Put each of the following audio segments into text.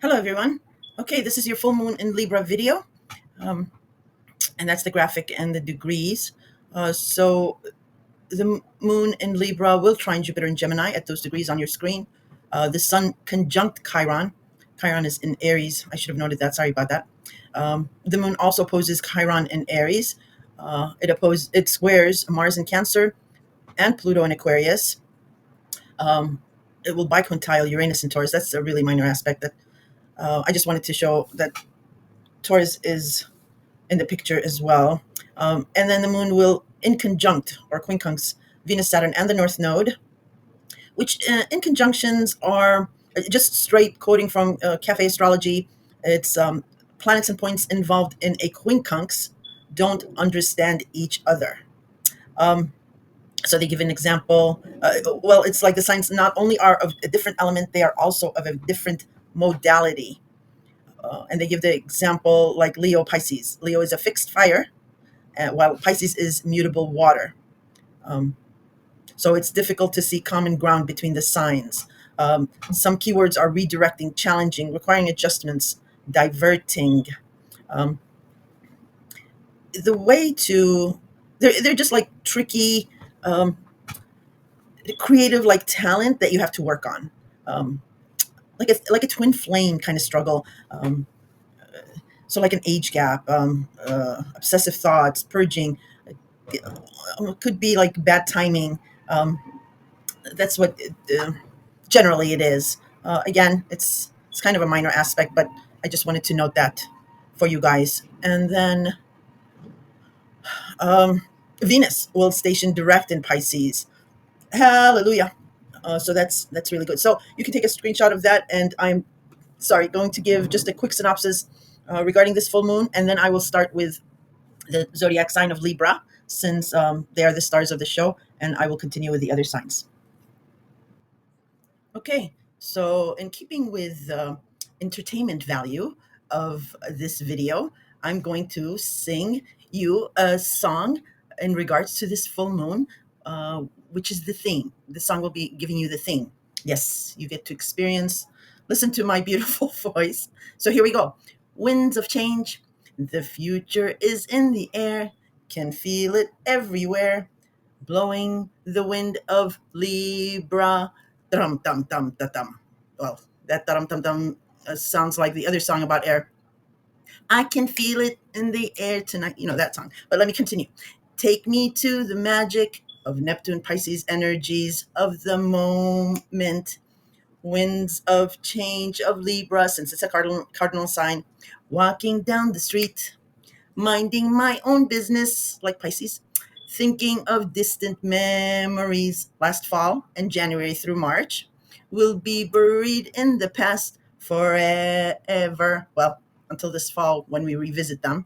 Hello, everyone. Okay, this is your full moon in Libra video, um, and that's the graphic and the degrees. So the moon in Libra will trine Jupiter in Gemini at those degrees on your screen. The sun conjunct Chiron. Chiron is in Aries. I should have noted that. Sorry about that. The moon also opposes Chiron in Aries. It squares Mars in Cancer and Pluto in Aquarius. Um, it will biquintile Uranus in Taurus. That's a really minor aspect that I just wanted to show that Taurus is in the picture as well. And then the moon will in conjunct or quincunx Venus, Saturn, and the North Node, which in conjunctions are just straight quoting from Cafe Astrology. It's planets and points involved in a quincunx don't understand each other. Um, so they give an example. Well, it's like the signs not only are of a different element, they are also of a different modality. And they give the example like Leo Pisces. Leo is a fixed fire, while Pisces is mutable water. Um, so it's difficult to see common ground between the signs. Some keywords are redirecting, challenging, requiring adjustments, diverting. Um, the way to they're just like tricky, um, creative, like talent that you have to work on. Um, like a twin flame kind of struggle. So like an age gap, obsessive thoughts, purging. Could be like bad timing. That's what generally it is. Again, it's kind of a minor aspect, but I just wanted to note that for you guys. And then um, Venus will station direct in Pisces. Hallelujah. So that's really good. So you can take a screenshot of that, and I'm sorry going to give just a quick synopsis regarding this full moon, and then I will start with the zodiac sign of Libra, since they are the stars of the show, and I will continue with the other signs. Okay, so in keeping with the entertainment value of this video, I'm going to sing you a song in regards to this full moon, which is the theme. The song will be giving you the theme. Yes, you get to experience, listen to my beautiful voice. So here we go. Winds of change, the future is in the air, can feel it everywhere, blowing the wind of Libra. Dum dum dum da dum. Well, that dum dum dum sounds like the other song about air. I can feel it in the air tonight. You know that song. But let me continue. Take me to the magic of Neptune, Pisces energies of the moment. Winds of change of Libra, since it's a cardinal sign. Walking down the street, minding my own business, like Pisces, thinking of distant memories last fall and January through March, will be buried in the past forever. Well, until this fall when we revisit them.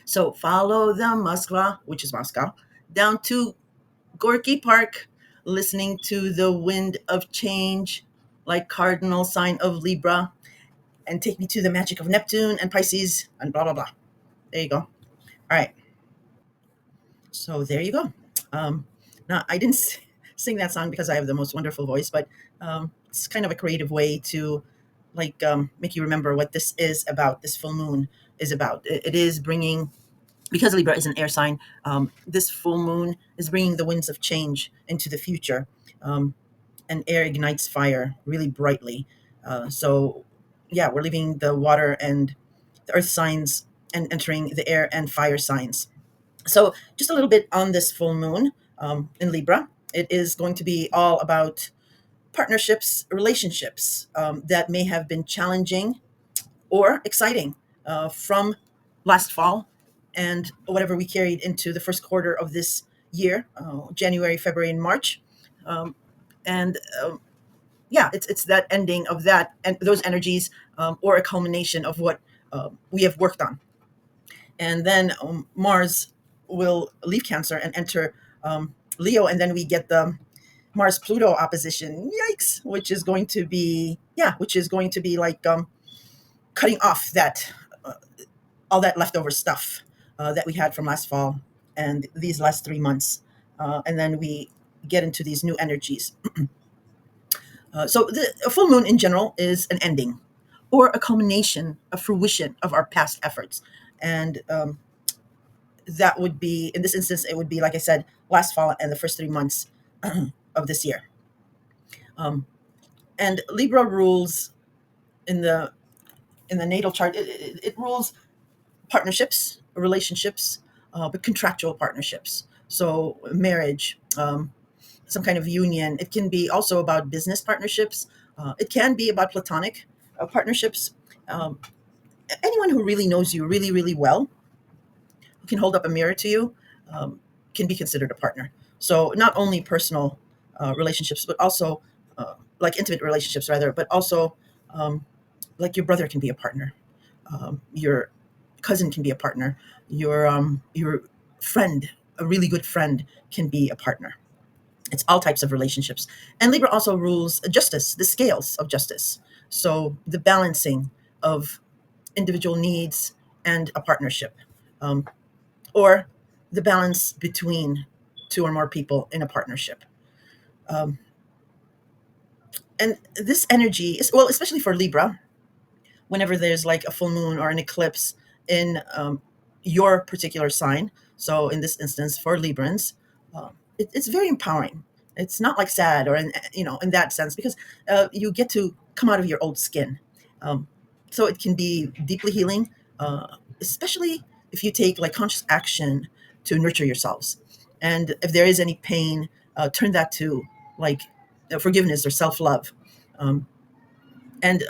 So follow the Moskva, which is Moscow, down to Gorky Park, listening to the wind of change, like cardinal sign of Libra, and take me to the magic of Neptune and Pisces, and blah, blah, blah. There you go. All right. So there you go. Now, I didn't sing that song because I have the most wonderful voice, but it's kind of a creative way to make you remember what this is about. This full moon is about. It is bringing, because Libra is an air sign. This full moon is bringing the winds of change into the future, um, and air ignites fire really brightly. So, yeah, we're leaving the water and the earth signs and entering the air and fire signs. So, just a little bit on this full moon in Libra. It is going to be all about partnerships, relationships that may have been challenging or exciting from last fall and whatever we carried into the first quarter of this year, January, February, and March. Um, and Yeah, it's that ending of that and those energies, or a culmination of what we have worked on. And then Mars will leave Cancer and enter Leo, and then we get the Mars Pluto opposition. Yikes! Which is going to be like cutting off that all that leftover stuff that we had from last fall and these last 3 months, and then we get into these new energies. So the a full moon in general is an ending, or a culmination, a fruition of our past efforts. And that would be, in this instance, it would be, like I said, last fall and the first 3 months of this year. And Libra rules in the natal chart. It rules partnerships, relationships, but contractual partnerships. So marriage, some kind of union. It can be also about business partnerships. It can be about platonic partnerships. Um, Anyone who really knows you really, really well, who can hold up a mirror to you, um, can be considered a partner. So not only personal relationships, but also like intimate relationships, rather, but also um, like your brother can be a partner. Your cousin can be a partner. Your friend, a really good friend, can be a partner. It's all types of relationships. And Libra also rules justice, the scales of justice. So the balancing of individual needs and a partnership, um, or the balance between two or more people in a partnership. Um, and this energy is, well, especially for Libra, whenever there's like a full moon or an eclipse in your particular sign. So in this instance, for Librans, it's very empowering. It's not like sad or in that sense, because you get to come out of your old skin. Um, so it can be deeply healing, especially if you take like conscious action to nurture yourselves. And if there is any pain, turn that to like forgiveness or self love. And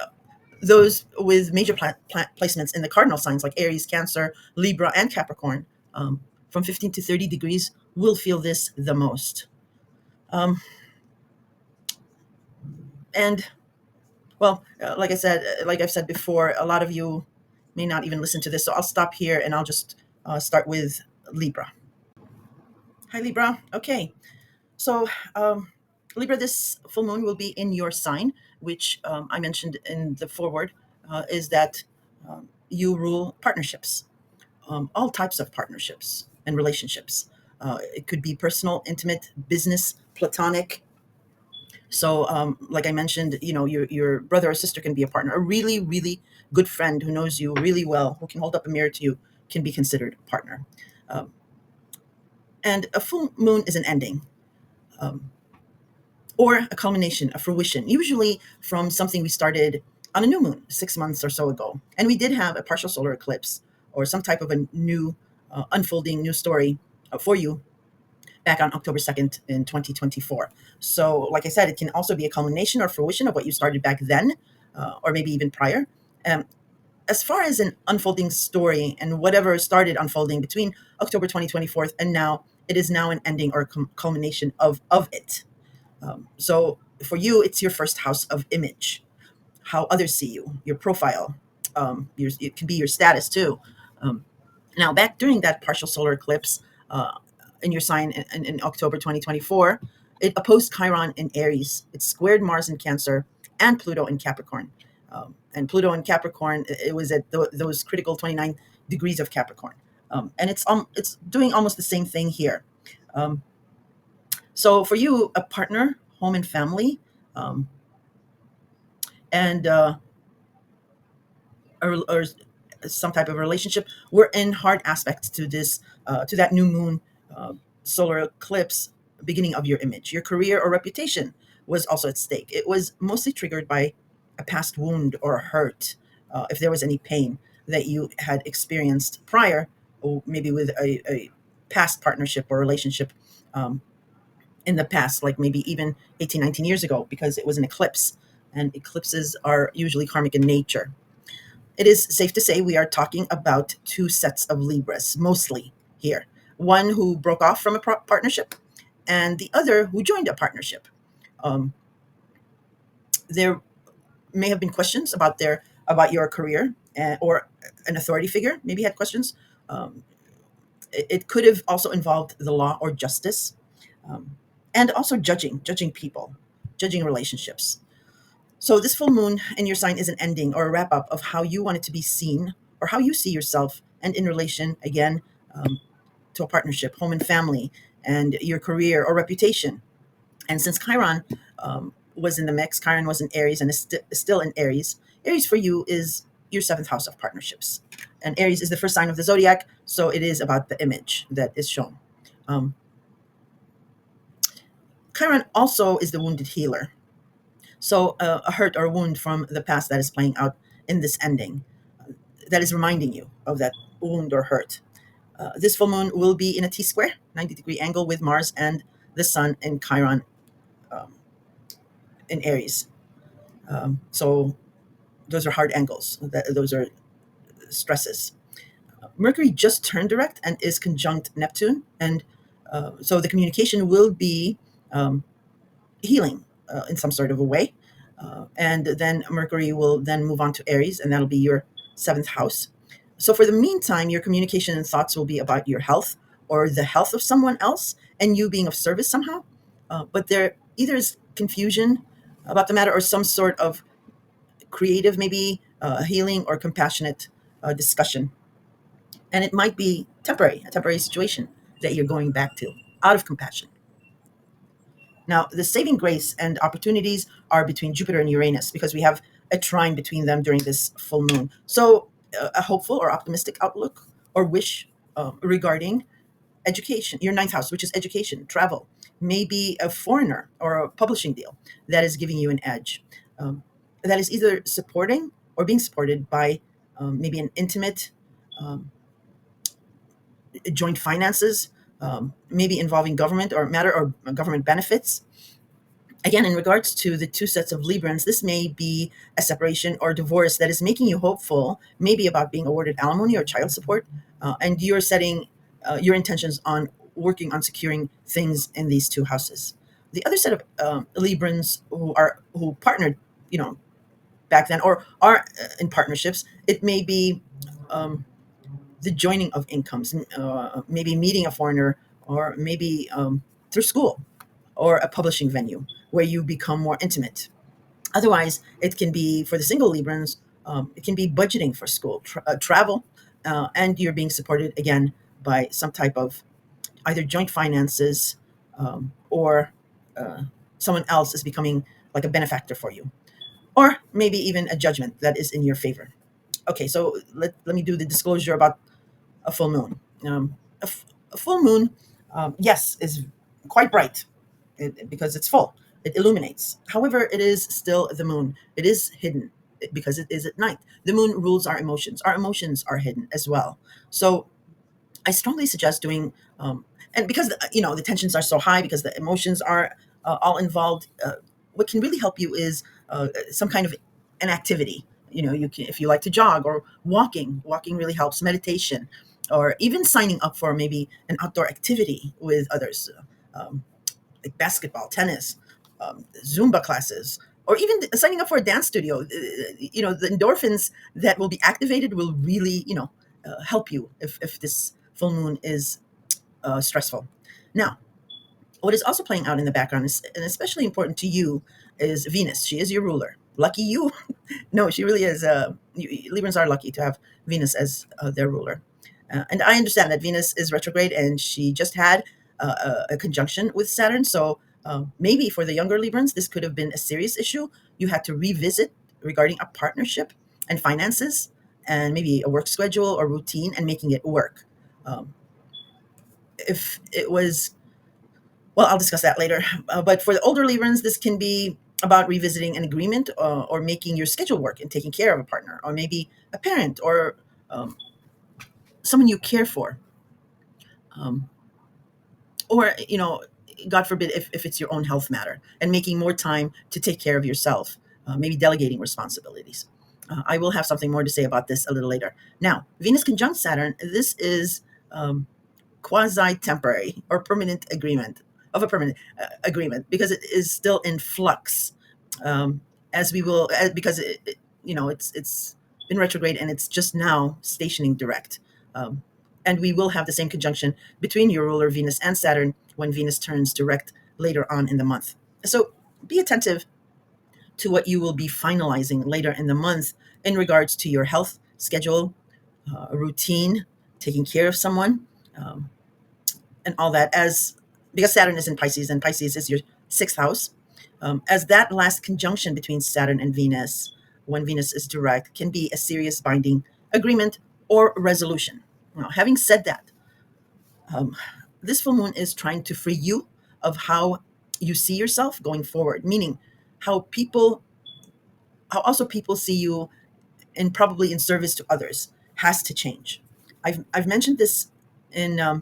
those with major placements in the cardinal signs like Aries, Cancer, Libra, and Capricorn, from 15 to 30 degrees, will feel this the most. Um, and well, like I said, like I've said before, a lot of you may not even listen to this, so I'll stop here and I'll just start with Libra. Hi, Libra. Okay, so Libra, this full moon will be in your sign, which I mentioned in the foreword, is that you rule partnerships, all types of partnerships and relationships. It could be personal, intimate, business, platonic. So, like I mentioned, your brother or sister can be a partner. A really, really good friend who knows you really well, who can hold up a mirror to you, can be considered a partner. Um, and a full moon is an ending, um, or a culmination, a fruition, usually from something we started on a new moon 6 months or so ago. And we did have a partial solar eclipse or some type of a new unfolding new story for you back on October 2nd in 2024. So, like I said, it can also be a culmination or fruition of what you started back then, or maybe even prior. Um, as far as an unfolding story and whatever started unfolding between October 2024 and now, it is now an ending or a culmination of it. So for you, it's your first house of image, how others see you, your profile. It can be your status too. Um, Now, back during that partial solar eclipse uh, in your sign in October 2024, it opposed Chiron in Aries. It squared Mars in Cancer and Pluto in Capricorn. And Pluto in Capricorn, it was at those critical 29 degrees of Capricorn. And it's doing almost the same thing here. Um, so for you, a partner, home and family, um, and or some type of relationship, we're in hard aspects to this to that new moon uh, solar eclipse, beginning of your image. Your career or reputation was also at stake. It was mostly triggered by a past wound or hurt, if there was any pain that you had experienced prior, or maybe with a past partnership or relationship, um, in the past, like maybe even 18, 19 years ago, because it was an eclipse, and eclipses are usually karmic in nature. It is safe to say we are talking about two sets of Libras, mostly here. One who broke off from a partnership, and the other who joined a partnership. Um, there may have been questions about your career, or an authority figure maybe had questions. Um, it could have also involved the law or justice, um, and also judging people, judging relationships. So this full moon in your sign is an ending or a wrap up of how you want it to be seen, or how you see yourself, and in relation again, um, to a partnership, home and family, and your career or reputation. And since Chiron was in the mix, Chiron was in Aries and is still in Aries. Aries for you is your seventh house of partnerships. And Aries is the first sign of the zodiac, so it is about the image that is shown. Um, Chiron also is the wounded healer. So a hurt or wound from the past that is playing out in this ending, that is reminding you of that wound or hurt. This full moon will be in a T-square, 90-degree angle with Mars and the Sun in Chiron, um, in Aries. So those are hard angles. Those are stresses. Mercury just turned direct and is conjunct Neptune, and so the communication will be um, healing in some sort of a way. And then Mercury will then move on to Aries, and that'll be your seventh house. So for the meantime, your communication and thoughts will be about your health or the health of someone else and you being of service somehow. But there either is confusion about the matter or some sort of creative, maybe healing or compassionate discussion. And it might be temporary, a temporary situation that you're going back to out of compassion. Now, the saving grace and opportunities are between Jupiter and Uranus because we have a trine between them during this full moon. So, a hopeful or optimistic outlook or wish regarding education, your ninth house, which is education, travel, maybe a foreigner or a publishing deal that is giving you an edge. That is either supporting or being supported by maybe an intimate joint finances, maybe involving government or matter or government benefits. Again, in regards to the two sets of Librans, this may be a separation or divorce that is making you hopeful, maybe about being awarded alimony or child support, and you're setting your intentions on working on securing things in these two houses. The other set of Librans who partnered, back then or are in partnerships, it may be the joining of incomes, maybe meeting a foreigner, or maybe through school or a publishing venue where you become more intimate. Otherwise, it can be for the single Librans, it can be budgeting for school, travel, and you're being supported again by some type of either joint finances or someone else is becoming like a benefactor for you, or maybe even a judgment that is in your favor. Okay, so let me do the disclosure about a full moon. A full moon, yes, is quite bright because it's full. It illuminates. However, it is still the moon. It is hidden because it is at night. The moon rules our emotions. Our emotions are hidden as well. So I strongly suggest doing, and because the tensions are so high, because the emotions are all involved. What can really help you is some kind of an activity. You can, if you like to jog or walking. Walking really helps. Meditation, or even signing up for maybe an outdoor activity with others, like basketball, tennis, Zumba classes, or even signing up for a dance studio. The endorphins that will be activated will really, help you if this full moon is stressful. Now, what is also playing out in the background is, and especially important to you, is Venus. She is your ruler. Lucky you. No, she really is. Librans are lucky to have Venus as their ruler. And I understand that Venus is retrograde and she just had a conjunction with Saturn. So maybe for the younger Librans, this could have been a serious issue you had to revisit regarding a partnership and finances and maybe a work schedule or routine and making it work. Um, if it was, well, I'll discuss that later. But for the older Librans, this can be about revisiting an agreement or making your schedule work and taking care of a partner or maybe a parent or um, someone you care for. Um, or, God forbid, if it's your own health matter and making more time to take care of yourself, maybe delegating responsibilities. I will have something more to say about this a little later. Now, Venus conjunct Saturn, this is quasi-temporary or permanent agreement of a permanent agreement because it is still in flux, as we will because it's in retrograde and it's just now stationing direct, and we will have the same conjunction between your ruler Venus and Saturn when Venus turns direct later on in the month. So be attentive to what you will be finalizing later in the month in regards to your health schedule, routine, taking care of someone, um, and all that, as because Saturn is in Pisces and Pisces is your sixth house. As that last conjunction between Saturn and Venus when Venus is direct, can be a serious binding agreement or resolution. Now, having said that, um, this full moon is trying to free you of how you see yourself going forward, meaning how people, how also people see you, and probably in service to others, has to change. I've mentioned this in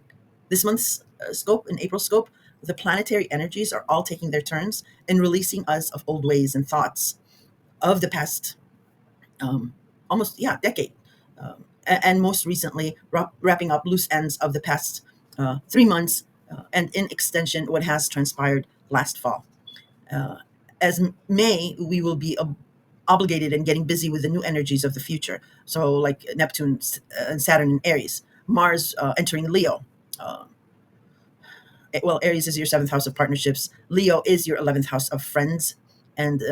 this month's scope, in April scope. The planetary energies are all taking their turns in releasing us of old ways and thoughts of the past, almost, yeah, decade, and most recently wrapping up loose ends of the past 3 months, and in extension what has transpired last fall. uh, as May, we will be obligated and getting busy with the new energies of the future. So, like Neptune and Saturn in Aries, Mars entering Leo. Uh, well, Aries is your seventh house of partnerships. Leo is your 11th house of friends and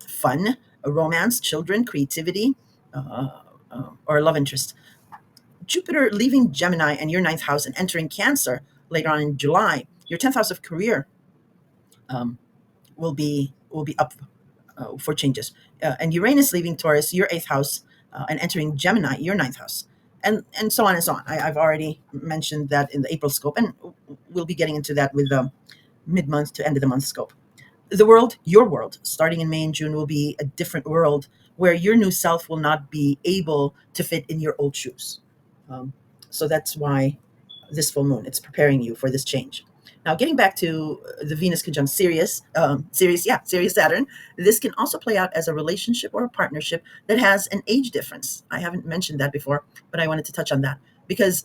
fun, romance, children, creativity, or love interest. Jupiter leaving Gemini and your ninth house and entering Cancer later on in July. Your 10th house of career um, will be up for changes. And Uranus leaving Taurus, your eighth house, and entering Gemini, your ninth house, and so on and so on. I've already mentioned that in the April scope, and we'll be getting into that with the mid-month to end of the month scope. The world, your world, starting in May and June, will be a different world where your new self will not be able to fit in your old shoes. Um, so that's why this full moon, it's preparing you for this change. Now, getting back to the Venus conjunct Sirius Saturn, this can also play out as a relationship or a partnership that has an age difference. I haven't mentioned that before, but I wanted to touch on that because,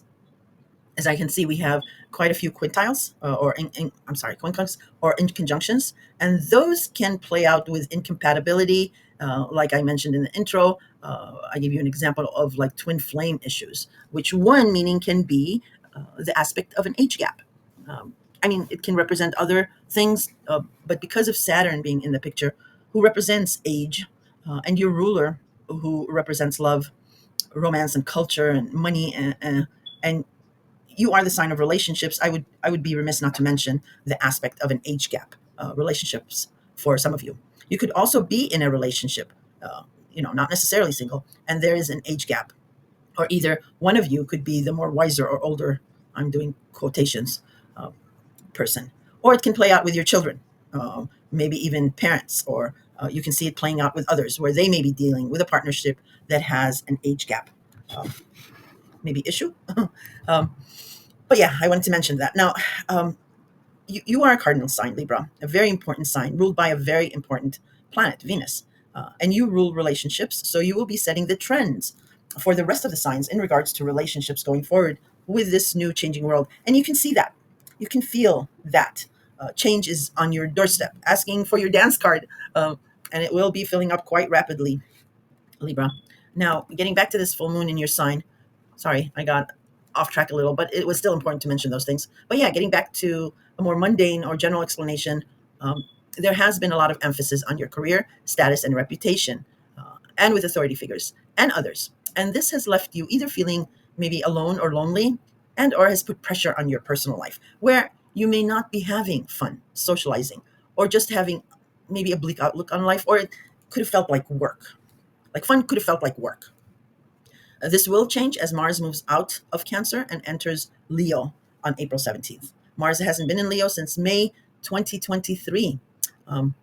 as I can see, we have quite a few quintiles, I'm sorry, quincunx or in conjunctions, and those can play out with incompatibility. Like I mentioned in the intro, I give you an example of like twin flame issues, which one meaning can be the aspect of an age gap. Um, I mean, it can represent other things, but because of Saturn being in the picture, who represents age, and your ruler, who represents love, romance, and culture, and money, and you are the sign of relationships. I would be remiss not to mention the aspect of an age gap, relationships for some of you. You could also be in a relationship, not necessarily single, and there is an age gap, or either one of you could be the more wiser or older. I'm doing quotations. Uh, Person, or it can play out with your children, maybe even parents, or you can see it playing out with others where they may be dealing with a partnership that has an age gap, uh, maybe issue. um, but yeah, I wanted to mention that. Now, you are a cardinal sign, Libra, a very important sign ruled by a very important planet, Venus. And you rule relationships, so you will be setting the trends for the rest of the signs in regards to relationships going forward with this new changing world. And you can see that. You can feel that. Change is on your doorstep, asking for your dance card, and it will be filling up quite rapidly, Libra. Now, getting back to this full moon in your sign, sorry, I got off track a little, but it was still important to mention those things. But yeah, getting back to a more mundane or general explanation, there has been a lot of emphasis on your career, status, and reputation, and with authority figures and others. And this has left you either feeling maybe alone or lonely, and or has put pressure on your personal life, where you may not be having fun socializing, or just having maybe a bleak outlook on life, or it could have felt like work. Like fun could have felt like work. This will change as Mars moves out of Cancer and enters Leo on April 17th. Mars hasn't been in Leo since May 2023, um,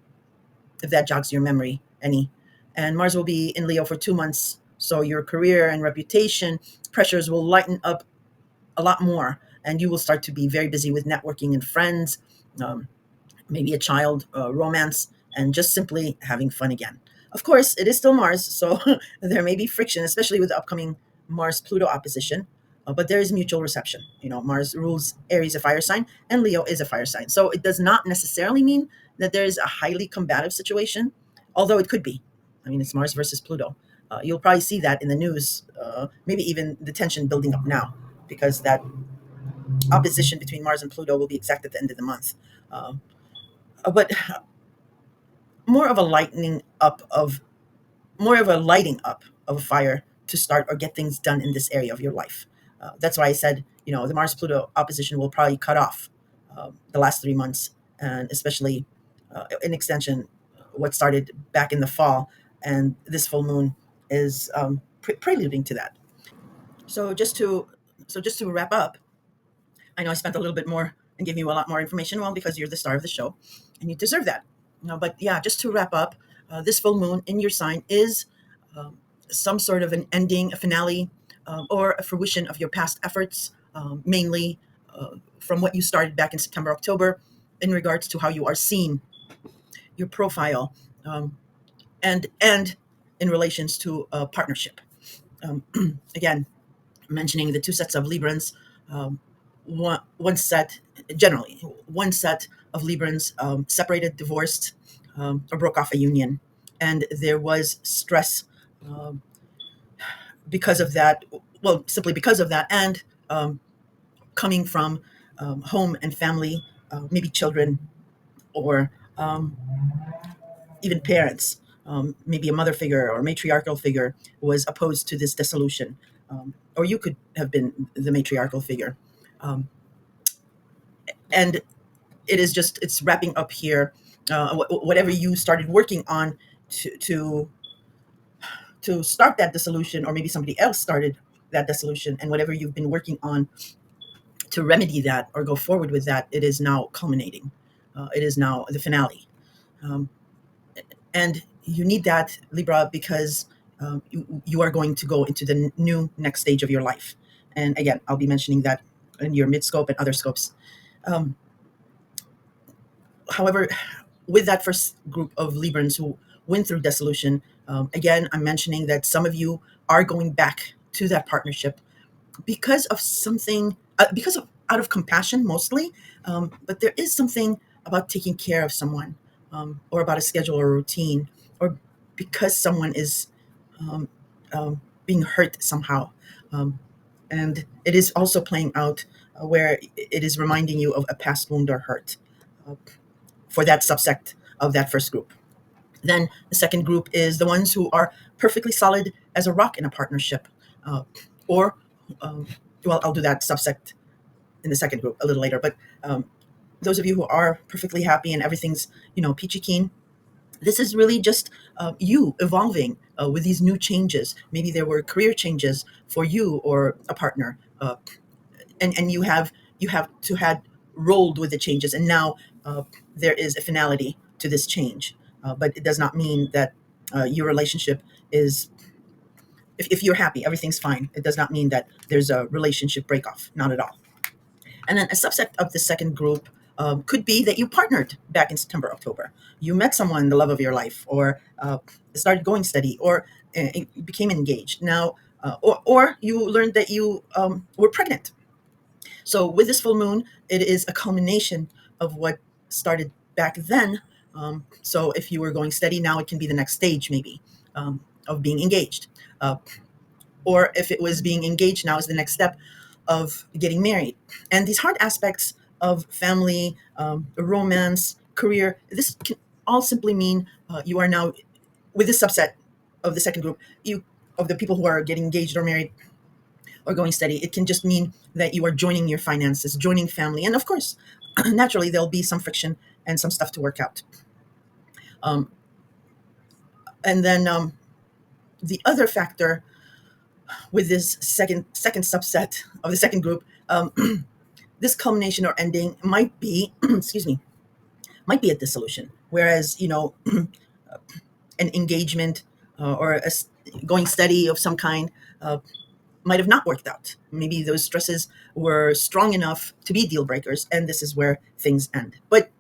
if that jogs your memory any. And Mars will be in Leo for 2 months. So your career and reputation pressures will lighten up a lot more. And you will start to be very busy with networking and friends, um, maybe a child, romance, and just simply having fun again. Of course, it is still Mars, so there may be friction, especially with the upcoming Mars Pluto opposition. But there is mutual reception. Mars rules Aries, a fire sign, and Leo is a fire sign. So it does not necessarily mean that there is a highly combative situation, although it could be. I mean, it's Mars versus Pluto. You'll probably see that in the news, maybe even the tension building up now, because that opposition between Mars and Pluto will be exact at the end of the month. Uh, but more of a lightening up of more of a lighting up of a fire to start or get things done in this area of your life. That's why I said, the Mars Pluto opposition will probably cut off the last 3 months, and especially in extension, what started back in the fall. and this full moon is preluding to that. So just to wrap up, I know I spent a little bit more and gave you a lot more information. Well, because you're the star of the show, and you deserve that. But yeah, just to wrap up, this full moon in your sign is um, some sort of an ending, a finale, or a fruition of your past efforts, mainly from what you started back in September, October, in regards to how you are seen, your profile, um, and in relations to a partnership. Um, Again, mentioning the two sets of Librans, um, one set, generally, one set of Librans separated, divorced, or broke off a union. And there was stress um, because of that, well, simply because of that, and coming from home and family, maybe children or even parents, maybe a mother figure or matriarchal figure was opposed to this dissolution, or you could have been the matriarchal figure. Um, and it is just, it's wrapping up here. Whatever you started working on to, to to start that dissolution, or maybe somebody else started that dissolution, and whatever you've been working on to remedy that or go forward with that, it is now culminating. It is now the finale. Um, and you need that, Libra, because you are going to go into the new next stage of your life. And again, I'll be mentioning that in your mid-scope and other scopes. Um, However, with that first group of Librans who went through dissolution, again, I'm mentioning that some of you are going back to that partnership because of something, because of out of compassion mostly, but there is something about taking care of someone, or about a schedule or routine, or because someone is um, being hurt somehow. Um, and it is also playing out where it is reminding you of a past wound or hurt, uh, for that subsect of that first group. Then the second group is the ones who are perfectly solid as a rock in a partnership, uh, or um, well, I'll do that subsect in the second group a little later. But those of you who are perfectly happy and everything's peachy keen, this is really just you evolving with these new changes. Maybe there were career changes for you or a partner, and you have to had rolled with the changes, and now there is a finality to this change. But it does not mean that your relationship is, if you're happy, everything's fine. It does not mean that there's a relationship break off, not at all. And then a subset of the second group could be that you partnered back in September, October. You met someone, the love of your life, or started going steady, or became engaged. Now, or you learned that you were pregnant. So with this full moon, it is a culmination of what started back then. So if you were going steady, now it can be the next stage, maybe, of being engaged. Or if it was being engaged, now is the next step of getting married. And these hard aspects of family, romance, career, this can all simply mean you are now, with this subset of the second group, you of the people who are getting engaged or married or going steady, it can just mean that you are joining your finances, joining family. And of course, naturally, there'll be some friction and some stuff to work out. Um, and then the other factor with this second subset of the second group, this culmination or ending might be, excuse me, might be a dissolution. Whereas, an engagement or going steady of some kind might have not worked out. Maybe those stresses were strong enough to be deal breakers, and this is where things end. But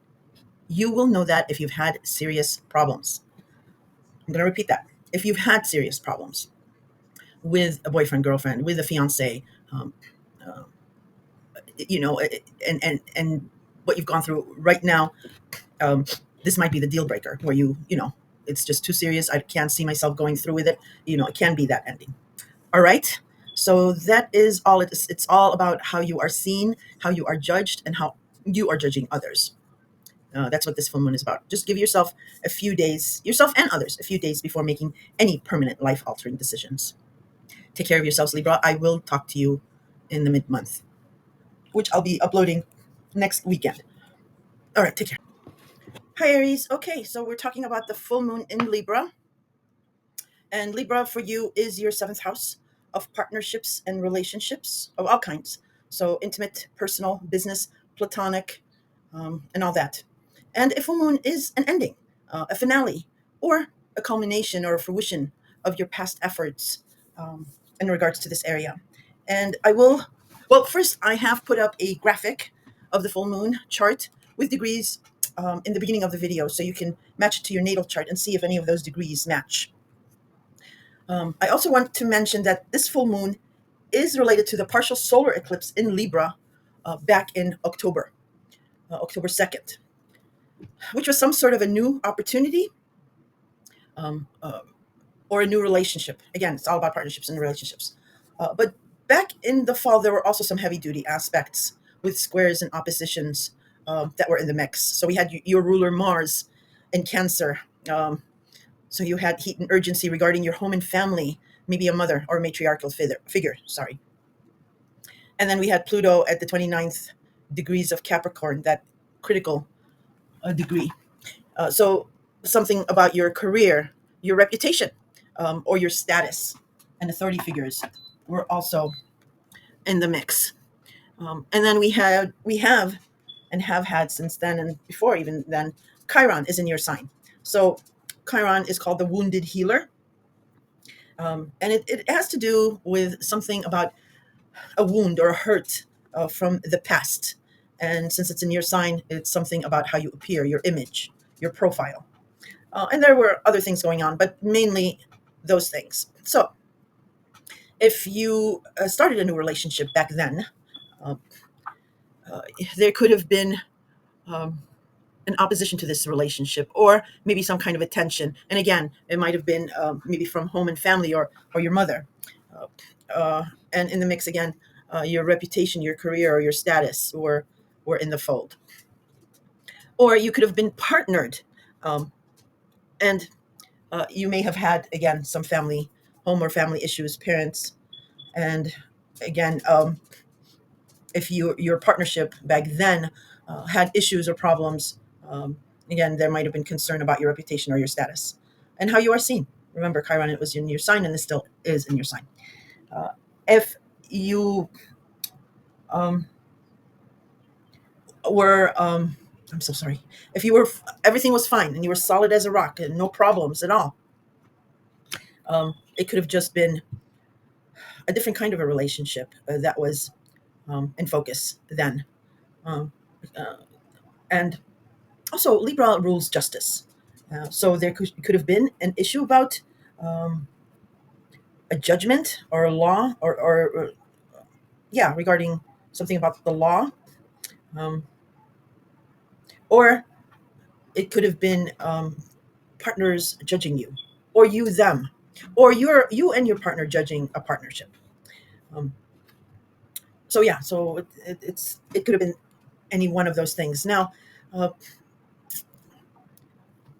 you will know that if you've had serious problems. I'm going to repeat that. If you've had serious problems with a boyfriend, girlfriend, with a fiance, um, uh, and what you've gone through right now, um, this might be the deal breaker where it's just too serious. I can't see myself going through with it. It can be that ending. All right. So that is all it is. It's all about how you are seen, how you are judged, and how you are judging others. That's what this full moon is about. Just give yourself a few days, yourself and others, a few days before making any permanent life altering decisions. Take care of yourselves, Libra. I will talk to you in the mid month, which I'll be uploading next weekend. All right. Take care. Hi, Aries. Okay. So we're talking about the full moon in Libra. And Libra for you is your seventh house of partnerships and relationships of all kinds. So intimate, personal, business, platonic, and all that. And a full moon is an ending, a finale, or a culmination or a fruition of your past efforts in regards to this area. And I will, well, first I have put up a graphic of the full moon chart with degrees in the beginning of the video so you can match it to your natal chart and see if any of those degrees match. I also want to mention that this full moon is related to the partial solar eclipse in Libra back in October, October 2nd, which was some sort of a new opportunity um, uh, or a new relationship. Again, it's all about partnerships and relationships. But back in the fall, there were also some heavy duty aspects with squares and oppositions that were in the mix. So we had your ruler Mars in Cancer. So you had heat and urgency regarding your home and family, maybe a mother or a matriarchal figure. Sorry. And then we had Pluto at the 29th degrees of Capricorn, that critical degree. So something about your career, your reputation, or your status and authority figures were also in the mix. And then we have and have had since then and before even then, Chiron is in your sign. So Chiron is called the wounded healer. And it has to do with something about a wound or a hurt from the past. And since it's in your sign, it's something about how you appear, your image, your profile. And there were other things going on, but mainly those things. So if you started a new relationship back then, uh, there could have been um, an opposition to this relationship, or maybe some kind of a tension. And again, it might have been maybe from home and family, or your mother. And in the mix again, your reputation, your career, or your status were in the fold. Or you could have been partnered, um, and you may have had again some family, home or family issues, parents, and again, if your partnership back then had issues or problems, again, there might have been concern about your reputation or your status and how you are seen. Remember, Chiron, it was in your sign, and it still is in your sign. If you um, were, I'm so sorry, if you were, everything was fine and you were solid as a rock and no problems at all, it could have just been a different kind of a relationship that was in focus then. Um, uh, and Also, Libra rules justice. So there could have been an issue about um, a judgment or a law, or yeah, regarding something about the law, um, or it could have been partners judging you, or you them, or you and your partner judging a partnership. Um, so yeah, so it could have been any one of those things. Now, uh,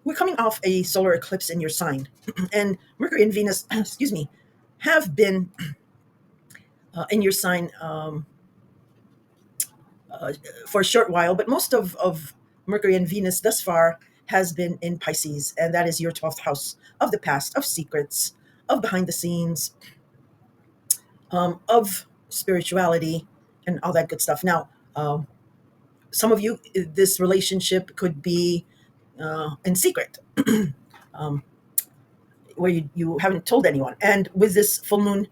we're coming off a solar eclipse in your sign, and Mercury and Venus, excuse me, have been in your sign uh, for a short while, but most of Mercury and Venus thus far has been in Pisces, and that is your 12th house of the past, of secrets, of behind the scenes, of spirituality, and all that good stuff. Now, some of you, this relationship could be in secret, um, where you haven't told anyone. And with this full moon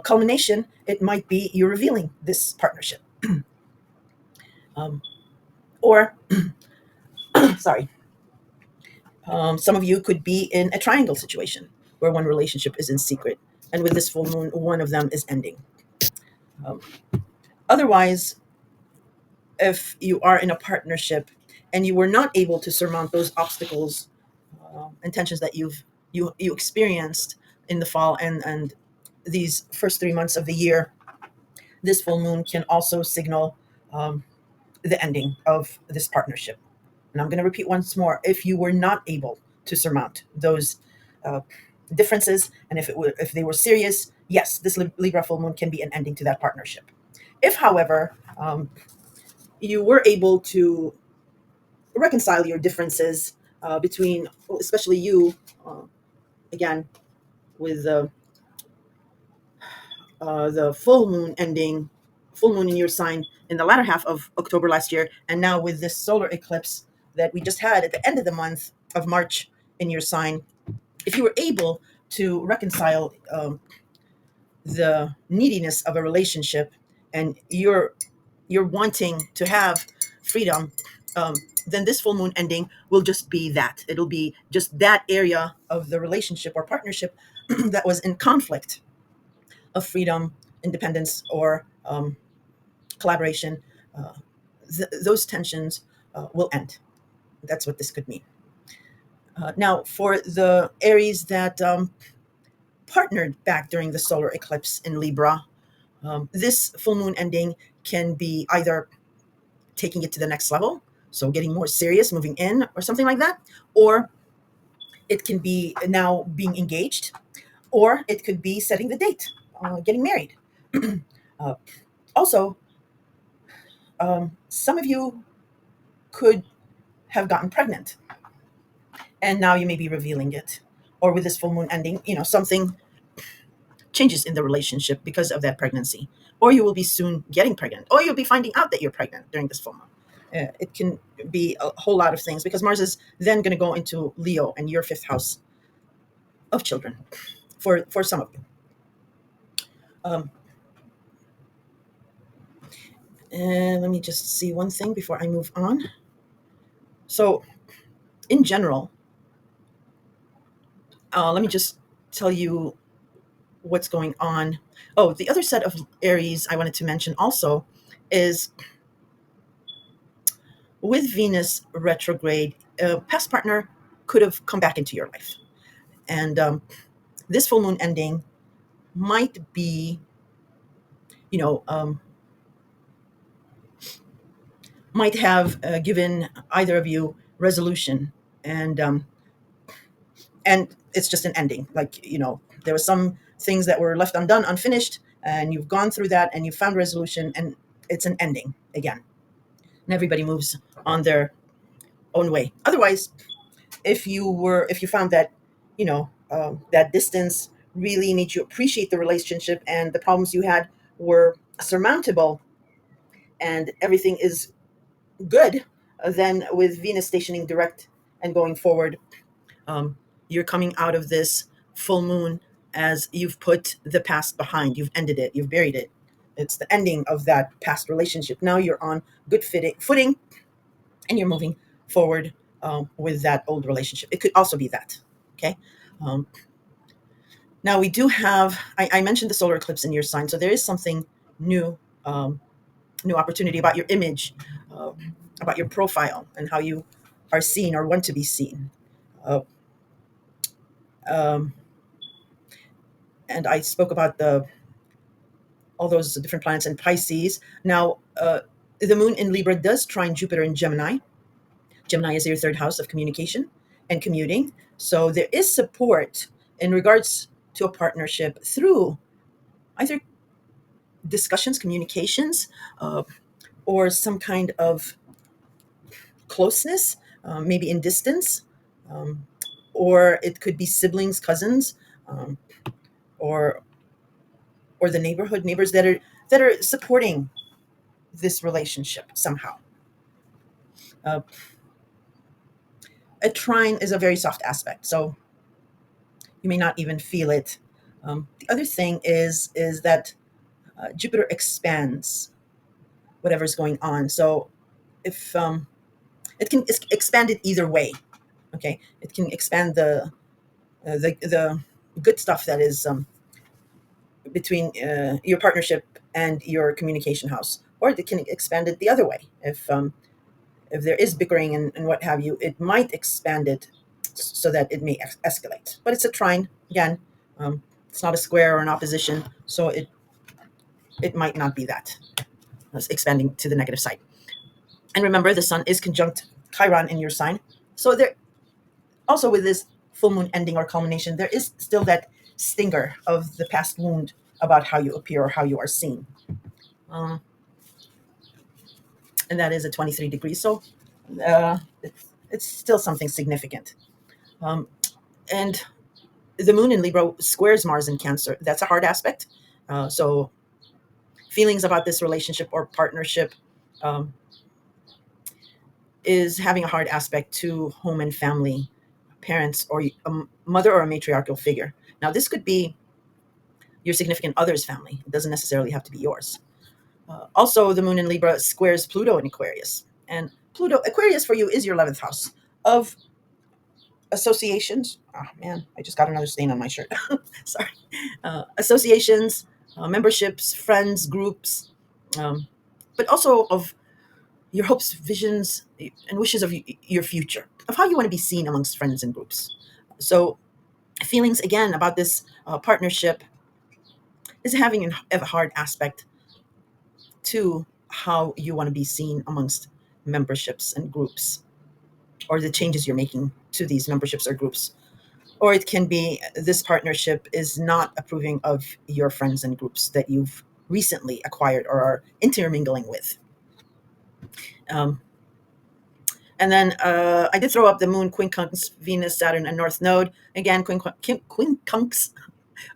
culmination, it might be you revealing this partnership. Um, or, sorry, some of you could be in a triangle situation where one relationship is in secret. And with this full moon, one of them is ending. Um, Otherwise, if you are in a partnership and you were not able to surmount those obstacles and tensions that you experienced in the fall and these first 3 months of the year, this full moon can also signal um, the ending of this partnership. And I'm going to repeat once more: if you were not able to surmount those uh, differences, and if they were serious, yes, this Libra full moon can be an ending to that partnership. If, however, you were able to reconcile your differences between, especially you, uh, again, with the full moon in your sign in the latter half of October last year, and now with this solar eclipse that we just had at the end of the month of March in your sign, if you were able to reconcile the neediness of a relationship and you're wanting to have freedom, um, then this full moon ending will just be that. It'll be just that area of the relationship or partnership that was in conflict of freedom, independence, or collaboration. Uh, those tensions will end. That's what this could mean. Now, for the Aries that partnered back during the solar eclipse in Libra, this full moon ending can be either taking it to the next level, so getting more serious, moving in, or something like that, or it can be now being engaged, or it could be setting the date, getting married. uh, Also, some of you could have gotten pregnant, and now you may be revealing it. Or with this full moon ending, something changes in the relationship because of that pregnancy. Or you will be soon getting pregnant, or you'll be finding out that you're pregnant during this full moon. It can be a whole lot of things because Mars is then going to go into Leo and your fifth house of children for some of you. Um, and let me just see one thing before I move on. So, in general, let me just tell you what's going on. Oh, the other set of Aries I wanted to mention also is with Venus retrograde, a past partner could have come back into your life. And this full moon ending might be, you know, might have given either of you resolution, and and it's just an ending. Like, there were some things that were left undone, unfinished, and you've gone through that and you found resolution, and it's an ending again. And everybody moves on their own way. Otherwise, if you found that, that distance really made you appreciate the relationship and the problems you had were surmountable and everything is good, then with Venus stationing direct and going forward, um, you're coming out of this full moon as you've put the past behind. You've ended it. You've buried it. It's the ending of that past relationship. Now you're on good footing, and you're moving forward with that old relationship. It could also be that. Okay. Um, Now we do have. I mentioned the solar eclipse in your sign, so there is something new, new opportunity about your image, uh, about your profile, and how you are seen or want to be seen. Uh, um, and I spoke about all those different planets in Pisces. Now, the moon in Libra does trine Jupiter in Gemini. Gemini is your third house of communication and commuting. So there is support in regards to a partnership through either discussions, communications, uh, or some kind of closeness, maybe in distance, um, or it could be siblings, cousins, um, or the neighbors that are supporting this relationship somehow. Uh, a trine is a very soft aspect, so you may not even feel it. The other thing is that Jupiter expands whatever's going on. So if it can expand it either way, okay, it can expand the good stuff that is between your partnership and your communication house, or it can expand it the other way. If there is bickering and what have you, it might expand it so that it may escalate. But it's a trine again. It's not a square or an opposition, so it might not be that. It's expanding to the negative side. And remember, the sun is conjunct Chiron in your sign. So there also with this full moon ending or culmination, there is still that stinger of the past wound about how you appear or how you are seen. Um, and that is at 23 degrees. So it's still something significant. Um, and the moon in Libra squares Mars in Cancer. That's a hard aspect. So feelings about this relationship or partnership um, is having a hard aspect to home and family, parents, or a mother or a matriarchal figure. Now, this could be your significant other's family. It doesn't necessarily have to be yours. Also, the moon in Libra squares Pluto in Aquarius. And Pluto, Aquarius for you is your 11th house of associations. Oh, man, I just got another stain on my shirt. Sorry. Associations, memberships, friends, groups, um, but also of your hopes, visions, and wishes of your future, of how you want to be seen amongst friends and groups. So, feelings again about this partnership is having a hard aspect to how you want to be seen amongst memberships and groups, or the changes you're making to these memberships or groups. Or it can be this partnership is not approving of your friends and groups that you've recently acquired or are intermingling with. Um, and then I did throw up the moon, quincunx, Venus, Saturn, and North Node. Again, quincunx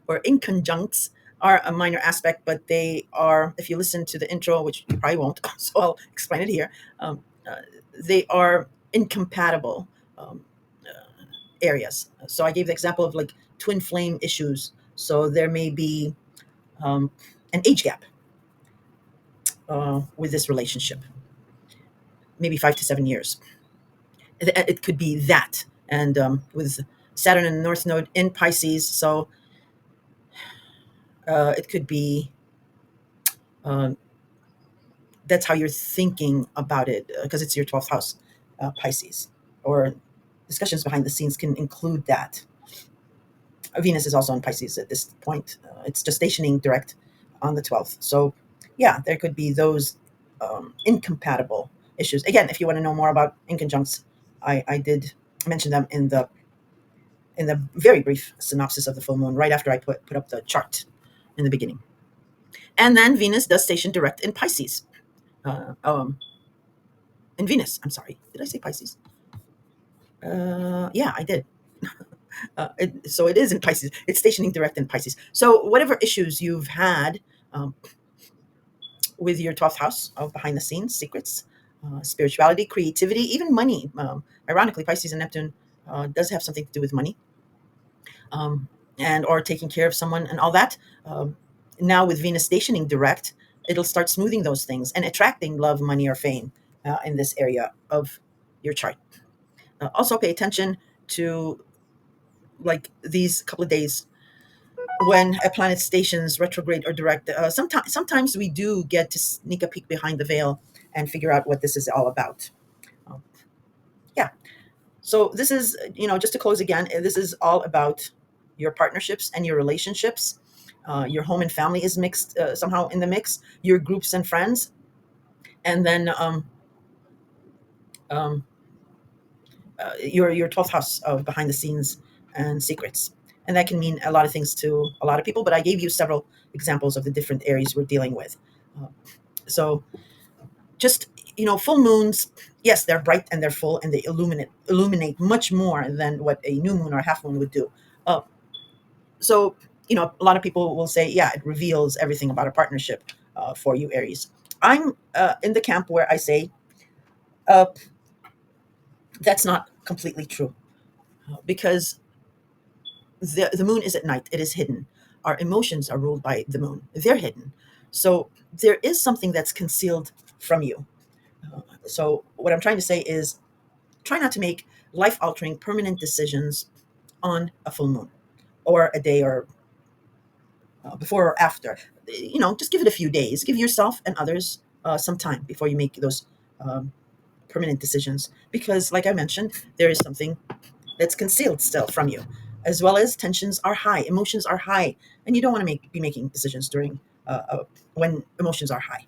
or inconjuncts are a minor aspect, but they are, if you listen to the intro, which you probably won't, so I'll explain it here, uh, they are incompatible areas. So I gave the example of like twin flame issues. So there may be um, an age gap with this relationship, maybe 5 to 7 years. It could be that. And with Saturn and the North Node in Pisces, so it could be um, that's how you're thinking about it because it's your 12th house, Pisces, or discussions behind the scenes can include that. Venus is also in Pisces at this point. It's just stationing direct on the 12th. So, yeah, there could be those incompatible issues. Again, if you want to know more about inconjuncts, I did mention them in the very brief synopsis of the full moon right after I put up the chart in the beginning. And then Venus does station direct in Pisces. Uh, um, in Venus, I'm sorry. Did I say Pisces? Yeah, I did. So it is in Pisces. It's stationing direct in Pisces. So whatever issues you've had um, with your 12th house of behind the scenes secrets, spirituality, creativity, even money. Ironically, Pisces and Neptune does have something to do with money, and or taking care of someone and all that. Um, Now with Venus stationing direct, it'll start smoothing those things and attracting love, money, or fame in this area of your chart. Also, pay attention to like these couple of days when a planet stations retrograde or direct. Sometimes we do get to sneak a peek behind the veil and figure out what this is all about. Um, yeah. So this is, just to close again, this is all about your partnerships and your relationships. Your home and family is mixed somehow in the mix. Your groups and friends, and then um, your 12th house of behind the scenes and secrets. And that can mean a lot of things to a lot of people, but I gave you several examples of the different areas we're dealing with. Uh, so just, full moons, yes, they're bright and they're full and they illuminate much more than what a new moon or a half moon would do. Uh, so, a lot of people will say, yeah, it reveals everything about a partnership for you, Aries. I'm in the camp where I say uh, that's not completely true because the moon is at night. It is hidden. Our emotions are ruled by the moon. They're hidden. So there is something that's concealed from you. So what I'm trying to say is try not to make life-altering permanent decisions on a full moon or a day or before or after. Just give it a few days. Give yourself and others some time before you make those um, permanent decisions. Because, like I mentioned, there is something that's concealed still from you, as well as tensions are high, emotions are high, and you don't want to be making decisions during when emotions are high,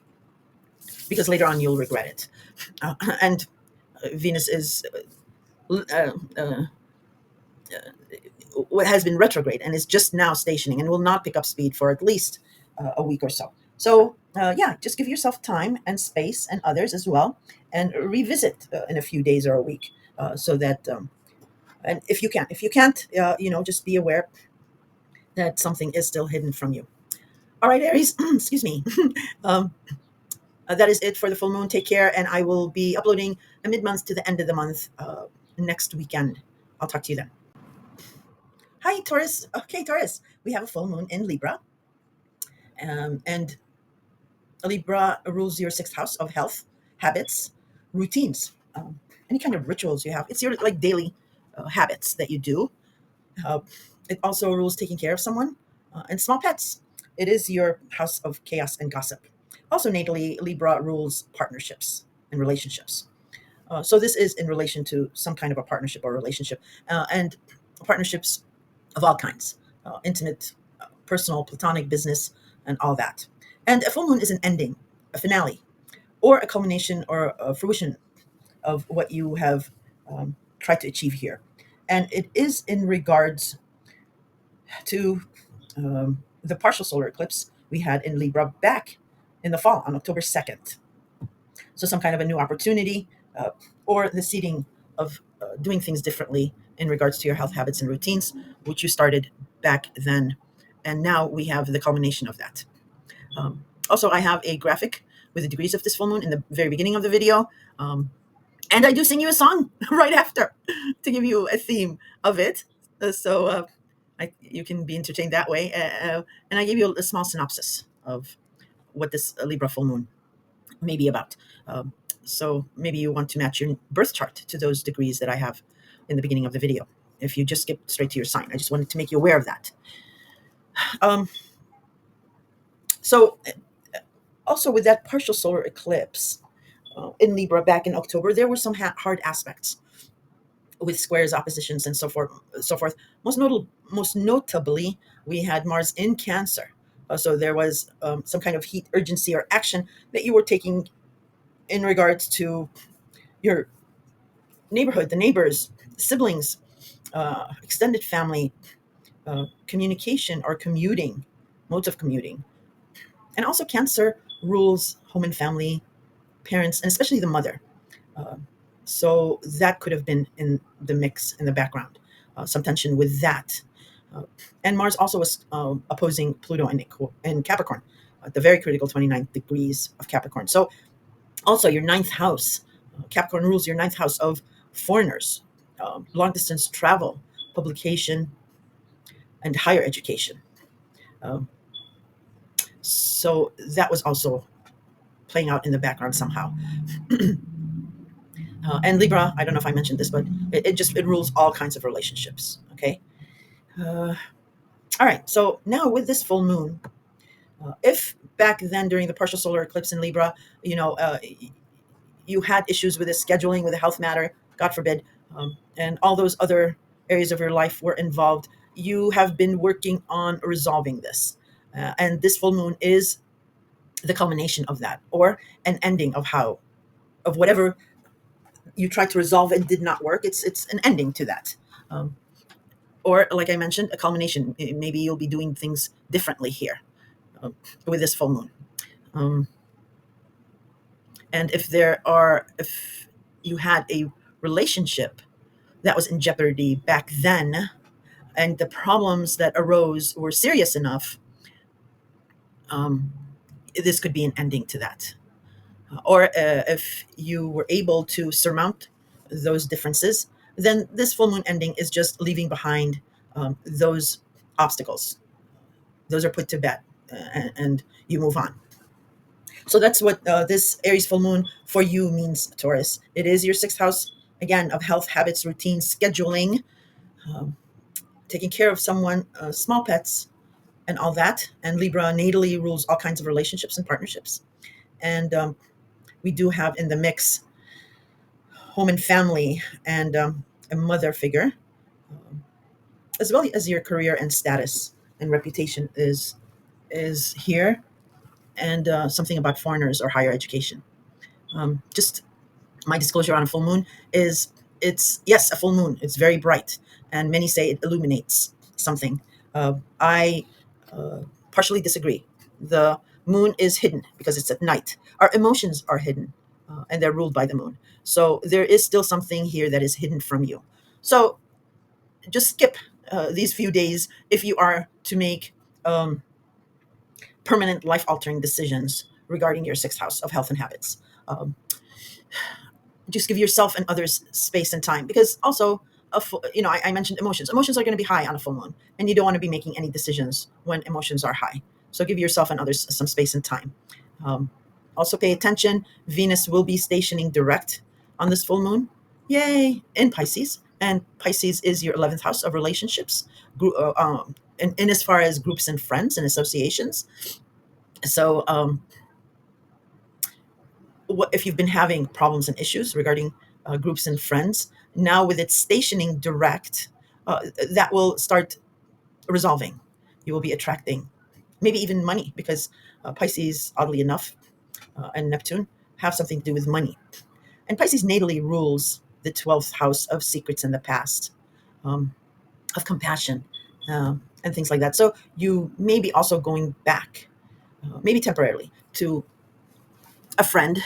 because later on you'll regret it. And Venus is what has been retrograde and is just now stationing and will not pick up speed for at least a week or so. So yeah, just give yourself time and space, and others as well, and revisit in a few days or a week, so that And if you can't, just be aware that something is still hidden from you. All right, Aries, excuse me. um, that is it for the full moon. Take care, and I will be uploading a mid-month to the end of the month next weekend. I'll talk to you then. Hi, Taurus. Okay, Taurus, we have a full moon in Libra, and Libra rules your sixth house of health, habits, routines, any kind of rituals you have. It's your like daily habits that you do. Uh, it also rules taking care of someone and small pets. It is your house of chaos and gossip. Also, natally, Libra rules partnerships and relationships. So this is in relation to some kind of a partnership or relationship, and partnerships of all kinds, intimate, personal, platonic, business, and all that. And a full moon is an ending, a finale, or a culmination or a fruition of what you have tried to achieve here. And it is in regards to the partial solar eclipse we had in Libra back in the fall on October 2nd. So, some kind of a new opportunity or the seeding of doing things differently in regards to your health habits and routines, which you started back then. And now we have the culmination of that. Also, I have a graphic with the degrees of this full moon in the very beginning of the video. And I do sing you a song right after to give you a theme of it. You can be entertained that way. And I gave you a small synopsis of what this Libra full moon may be about. So maybe you want to match your birth chart to those degrees that I have in the beginning of the video. If you just skip straight to your sign, I just wanted to make you aware of that. Um, so, also with that partial solar eclipse in Libra back in October, there were some hard aspects with squares, oppositions, and so forth. So forth. Most notably, we had Mars in Cancer. So there was some kind of heat, urgency, or action that you were taking in regards to your neighborhood, the neighbors, siblings, extended family, communication or commuting, modes of commuting. And also, Cancer rules home and family, parents, and especially the mother. Uh, so that could have been in the mix in the background, some tension with that. Uh, and Mars also was opposing Pluto in Capricorn, the very critical 29th degrees of Capricorn. So also your ninth house, Capricorn rules your ninth house of foreigners, long distance travel, publication, and higher education. Um, so that was also playing out in the background somehow. And Libra, I don't know if I mentioned this, but it rules all kinds of relationships. Okay. All right. So now with this full moon, if back then during the partial solar eclipse in Libra, you had issues with the scheduling, with a health matter, God forbid, and all those other areas of your life were involved, you have been working on resolving this. And this full moon is the culmination of that, or an ending of whatever you tried to resolve and did not work. It's an ending to that. Or, like I mentioned, a culmination. Maybe you'll be doing things differently here with this full moon. And if you had a relationship that was in jeopardy back then, and the problems that arose were serious enough, this could be an ending to that. Or if you were able to surmount those differences, then this full moon ending is just leaving behind those obstacles. Those are put to bed, and you move on. So that's what this Aries full moon for you means, Taurus. It is your sixth house, again, of health, habits, routines, scheduling, um, taking care of someone, small pets, and all that. And Libra natally rules all kinds of relationships and partnerships. And we do have in the mix home and family and a mother figure, as well as your career and status and reputation is here, and something about foreigners or higher education. Just my disclosure on a full moon is it's, yes, a full moon. It's very bright, and many say it illuminates something. I partially disagree. The moon is hidden because it's at night. Our emotions are hidden, and they're ruled by the moon. So there is still something here that is hidden from you. So just skip these few days if you are to make um, permanent life altering decisions regarding your sixth house of health and habits. Um, just give yourself and others space and time, because also I mentioned emotions are going to be high on a full moon, and you don't want to be making any decisions when emotions are high. So give yourself and others some space and time. um, Also pay attention. Venus will be stationing direct on this full moon, yay, in Pisces, and Pisces is your 11th house of relationships, in as far as groups and friends and associations. So if you've been having problems and issues regarding groups and friends, now with its stationing direct, that will start resolving. You will be attracting maybe even money, because Pisces, oddly enough, and Neptune have something to do with money. And Pisces natally rules the 12th house of secrets in the past, um, of compassion, and things like that. So you may be also going back, maybe temporarily, to a friend,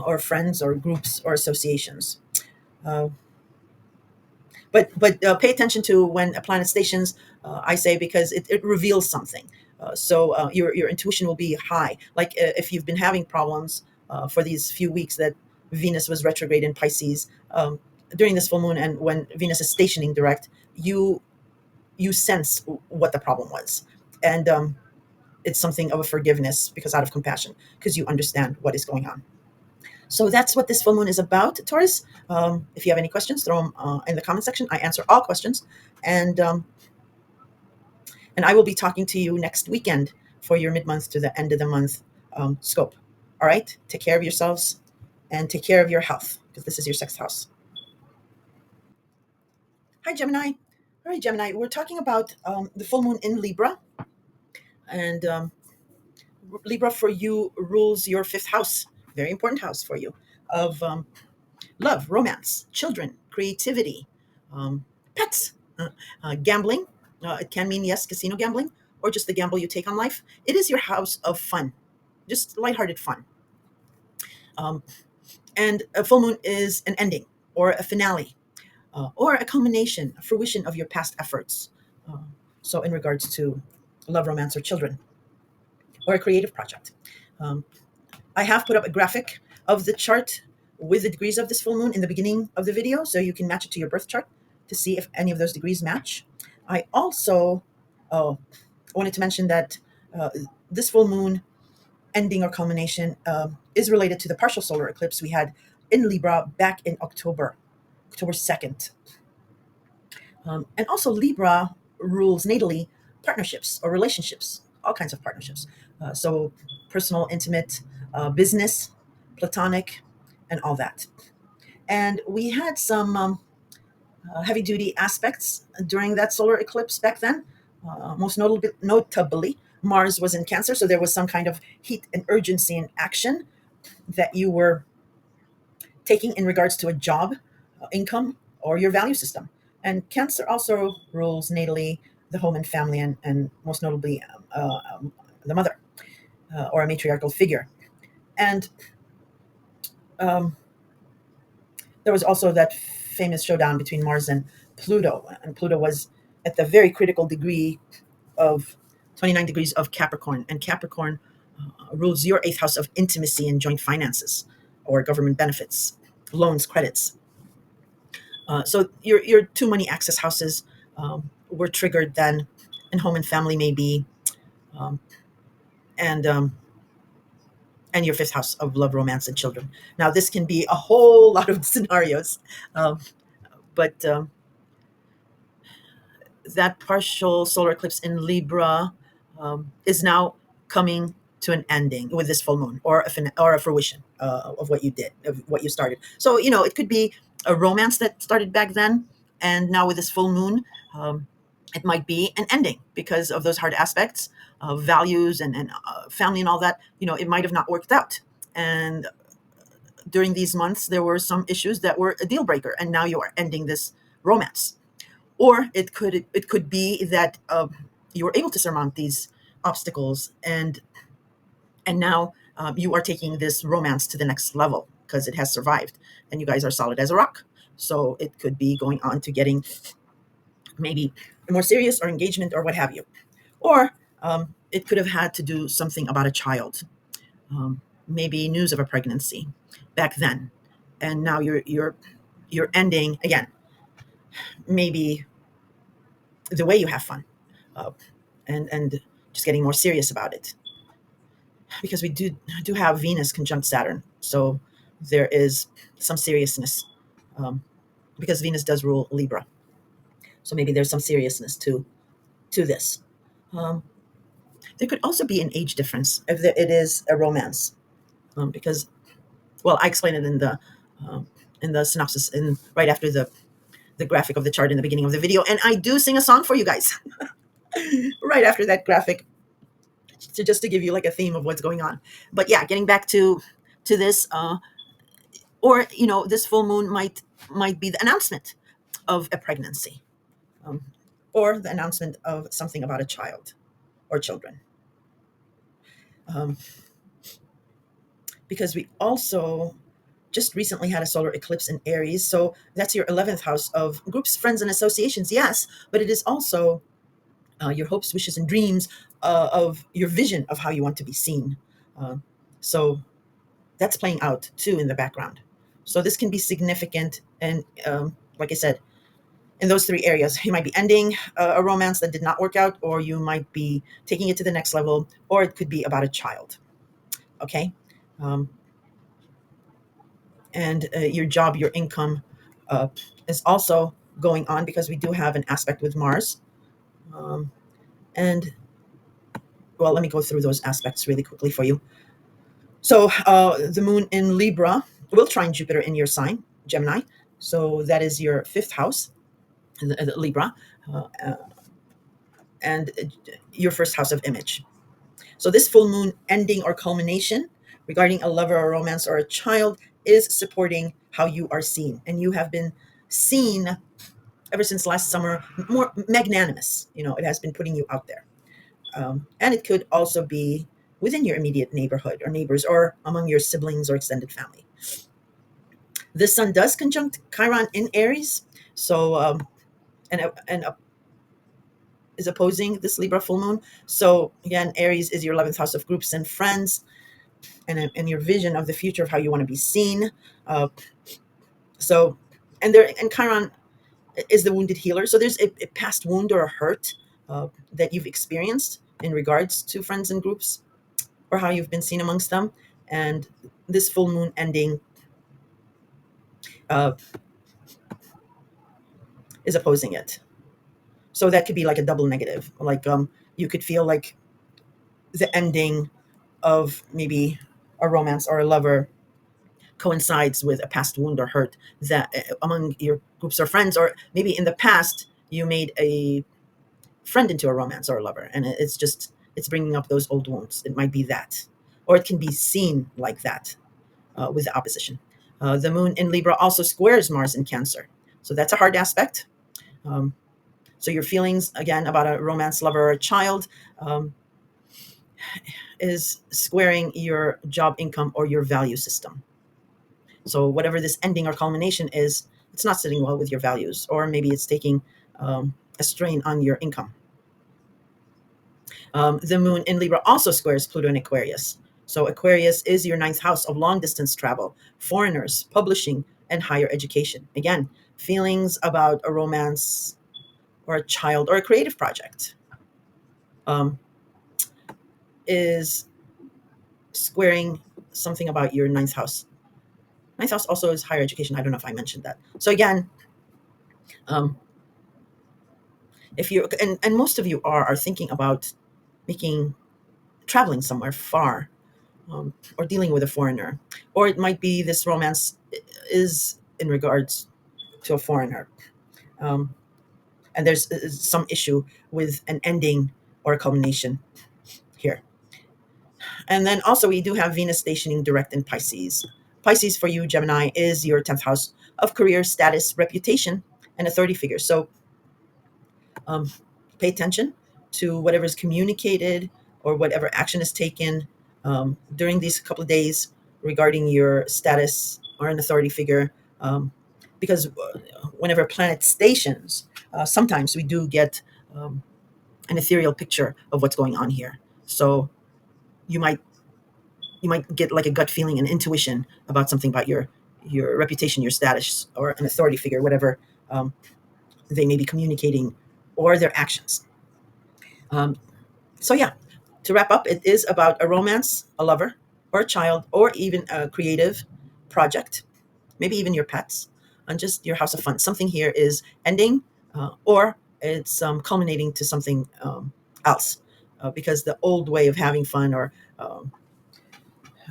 or friends or groups or associations. Uh, but pay attention to when a planet stations. I say, because it reveals something. So your intuition will be high. Like if you've been having problems for these few weeks that Venus was retrograde in Pisces, during this full moon, and when Venus is stationing direct, you sense what the problem was, and it's something of a forgiveness, because out of compassion, because you understand what is going on. So that's what this full moon is about, Taurus. If you have any questions, throw them in the comment section. I answer all questions, and I will be talking to you next weekend for your mid-month to the end of the month scope. All right, take care of yourselves and take care of your health, because this is your sixth house. Hi, Gemini. All right, Gemini, we're talking about the full moon in Libra, and Libra for you rules your fifth house, very important house for you, of love, romance, children, creativity, pets, gambling. It can mean, yes, casino gambling, or just the gamble you take on life. It is your house of fun, just lighthearted fun. Um, and a full moon is an ending or a finale, or a culmination, a fruition of your past efforts. Uh, so, in regards to love, romance, or children, or a creative project. Um, I have put up a graphic of the chart with the degrees of this full moon in the beginning of the video, so you can match it to your birth chart to see if any of those degrees match. I also wanted to mention that this full moon ending or culmination is related to the partial solar eclipse we had in Libra back in October 2nd. And also, Libra rules natally partnerships or relationships, all kinds of partnerships. So, personal, intimate, business, platonic, and all that. And we had some heavy duty aspects during that solar eclipse back then. Most notably, Mars was in Cancer, so there was some kind of heat and urgency and action that you were taking in regards to a job, income, or your value system. And Cancer also rules natally the home and family, and most notably the mother, or a matriarchal figure. And um, there was also that famous showdown between Mars and Pluto, and Pluto was at the very critical degree of 29 degrees of Capricorn, and Capricorn rules your eighth house of intimacy and joint finances, or government benefits, loans, credits. So your two money access houses were triggered then, and home and family maybe, um, and and your fifth house of love, romance, and children. Now this can be a whole lot of scenarios, um, but that partial solar eclipse in Libra is now coming to an ending with this full moon, or or a fruition of what you did, of what you started. So it could be a romance that started back then, and now with this full moon, it might be an ending because of those hard aspects of values and family and all that. It might have not worked out, and during these months there were some issues that were a deal breaker, and now you are ending this romance. Or it could be that you were able to surmount these obstacles, and now you are taking this romance to the next level because it has survived, and you guys are solid as a rock. So it could be going on to getting maybe more serious or engagement or what have you. Or it could have had to do something about a child, maybe news of a pregnancy back then, and now you're ending again. Maybe the way you have fun, uh, and just getting more serious about it, because we do have Venus conjunct Saturn, so there is some seriousness, um, because Venus does rule Libra, so maybe there's some seriousness to this. Um, there could also be an age difference if it is a romance, because well, I explained it um, in the synopsis in right after the graphic of the chart in the beginning of the video, and I do sing a song for you guys right after that graphic, to just to give you like a theme of what's going on. But yeah, getting back to this, or this full moon might be the announcement of a pregnancy, um, or the announcement of something about a child or children, um, because we also just recently had a solar eclipse in Aries. So that's your 11th house of groups, friends, and associations. Yes, but it is also your hopes, wishes, and dreams, of your vision of how you want to be seen. Uh, so that's playing out too in the background. So this can be significant. And like I said, in those three areas, you might be ending a romance that did not work out, or you might be taking it to the next level, or it could be about a child. Okay. Um, and your job, your income is also going on, because we do have an aspect with Mars. Um, and well, let me go through those aspects really quickly for you. So the moon in Libra will trine Jupiter in your sign, Gemini. So that is your fifth house, Libra, uh, uh, and your first house of image. So this full moon ending or culmination regarding a lover or romance or a child is supporting how you are seen. And you have been seen ever since last summer, more magnanimous. It has been putting you out there. And it could also be within your immediate neighborhood or neighbors, or among your siblings or extended family. The sun does conjunct Chiron in Aries. So, and is opposing this Libra full moon. So again, Aries is your 11th house of groups and friends, and your vision of the future of how you want to be seen. Uh, so, and Chiron is the wounded healer. So there's a past wound or a hurt that you've experienced in regards to friends and groups, or how you've been seen amongst them. And this full moon ending uh, is opposing it. So that could be like a double negative. Like you could feel like the ending of maybe a romance or a lover coincides with a past wound or hurt that among your groups or friends, or maybe in the past you made a friend into a romance or a lover, and it's bringing up those old wounds. It might be that, or it can be seen like that with the opposition. The moon in Libra also squares Mars in Cancer, so that's a hard aspect. Um, so your feelings again about a romance, lover, or a child is squaring your job, income, or your value system. So whatever this ending or culmination is, it's not sitting well with your values, or maybe it's taking a strain on your income. The moon in Libra also squares Pluto in Aquarius. So Aquarius is your ninth house of long distance travel, foreigners, publishing, and higher education. Again, feelings about a romance or a child or a creative project um, is squaring something about your ninth house. Ninth house also is higher education. I don't know if I mentioned that. So again, um, if you and most of you are thinking about making traveling somewhere far, or dealing with a foreigner, or it might be this romance is in regards to a foreigner, um, and there's some issue with an ending or a culmination here. And then also we do have Venus stationing direct in Pisces. Pisces for you, Gemini, is your 10th house of career, status, reputation, and authority figures. So um, pay attention to whatever is communicated or whatever action is taken during these couple of days regarding your status or an authority figure, because whenever a planet stations sometimes we do get um, an ethereal picture of what's going on here. So you might get like a gut feeling, an intuition about something, about your reputation, your status, or an authority figure, whatever um, they may be communicating, or their actions. Um, so yeah, to wrap up, it is about a romance, a lover, or a child, or even a creative project, maybe even your pets, and just your house of fun. Something here is ending, or it's culminating to something else, because the old way of having fun, um,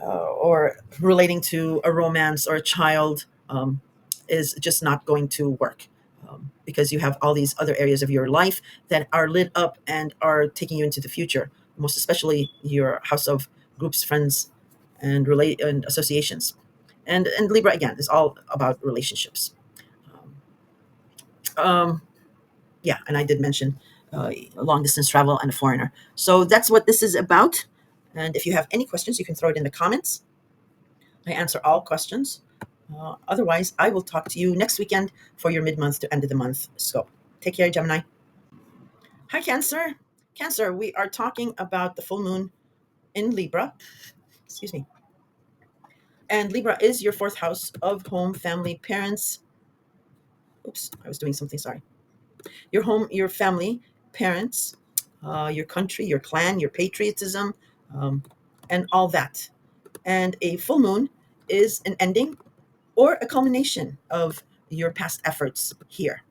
or relating to a romance or a child, is just not going to work, because you have all these other areas of your life that are lit up and are taking you into the future, most especially your house of groups, friends, and relate and associations. And Libra again is all about relationships. Um, yeah, and I did mention long distance travel and a foreigner. So that's what this is about. And if you have any questions, you can throw it in the comments. I answer all questions. Otherwise, I will talk to you next weekend for your mid-month to end of the month scope. Take care, Gemini. Hi, Cancer. Cancer, we are talking about the full moon in Libra. Excuse me. And Libra is your fourth house of home, family, parents. Oops, I was doing something, sorry. Your home, your family, parents, your country, your clan, your patriotism, um, and all that. And a full moon is an ending or a culmination of your past efforts here.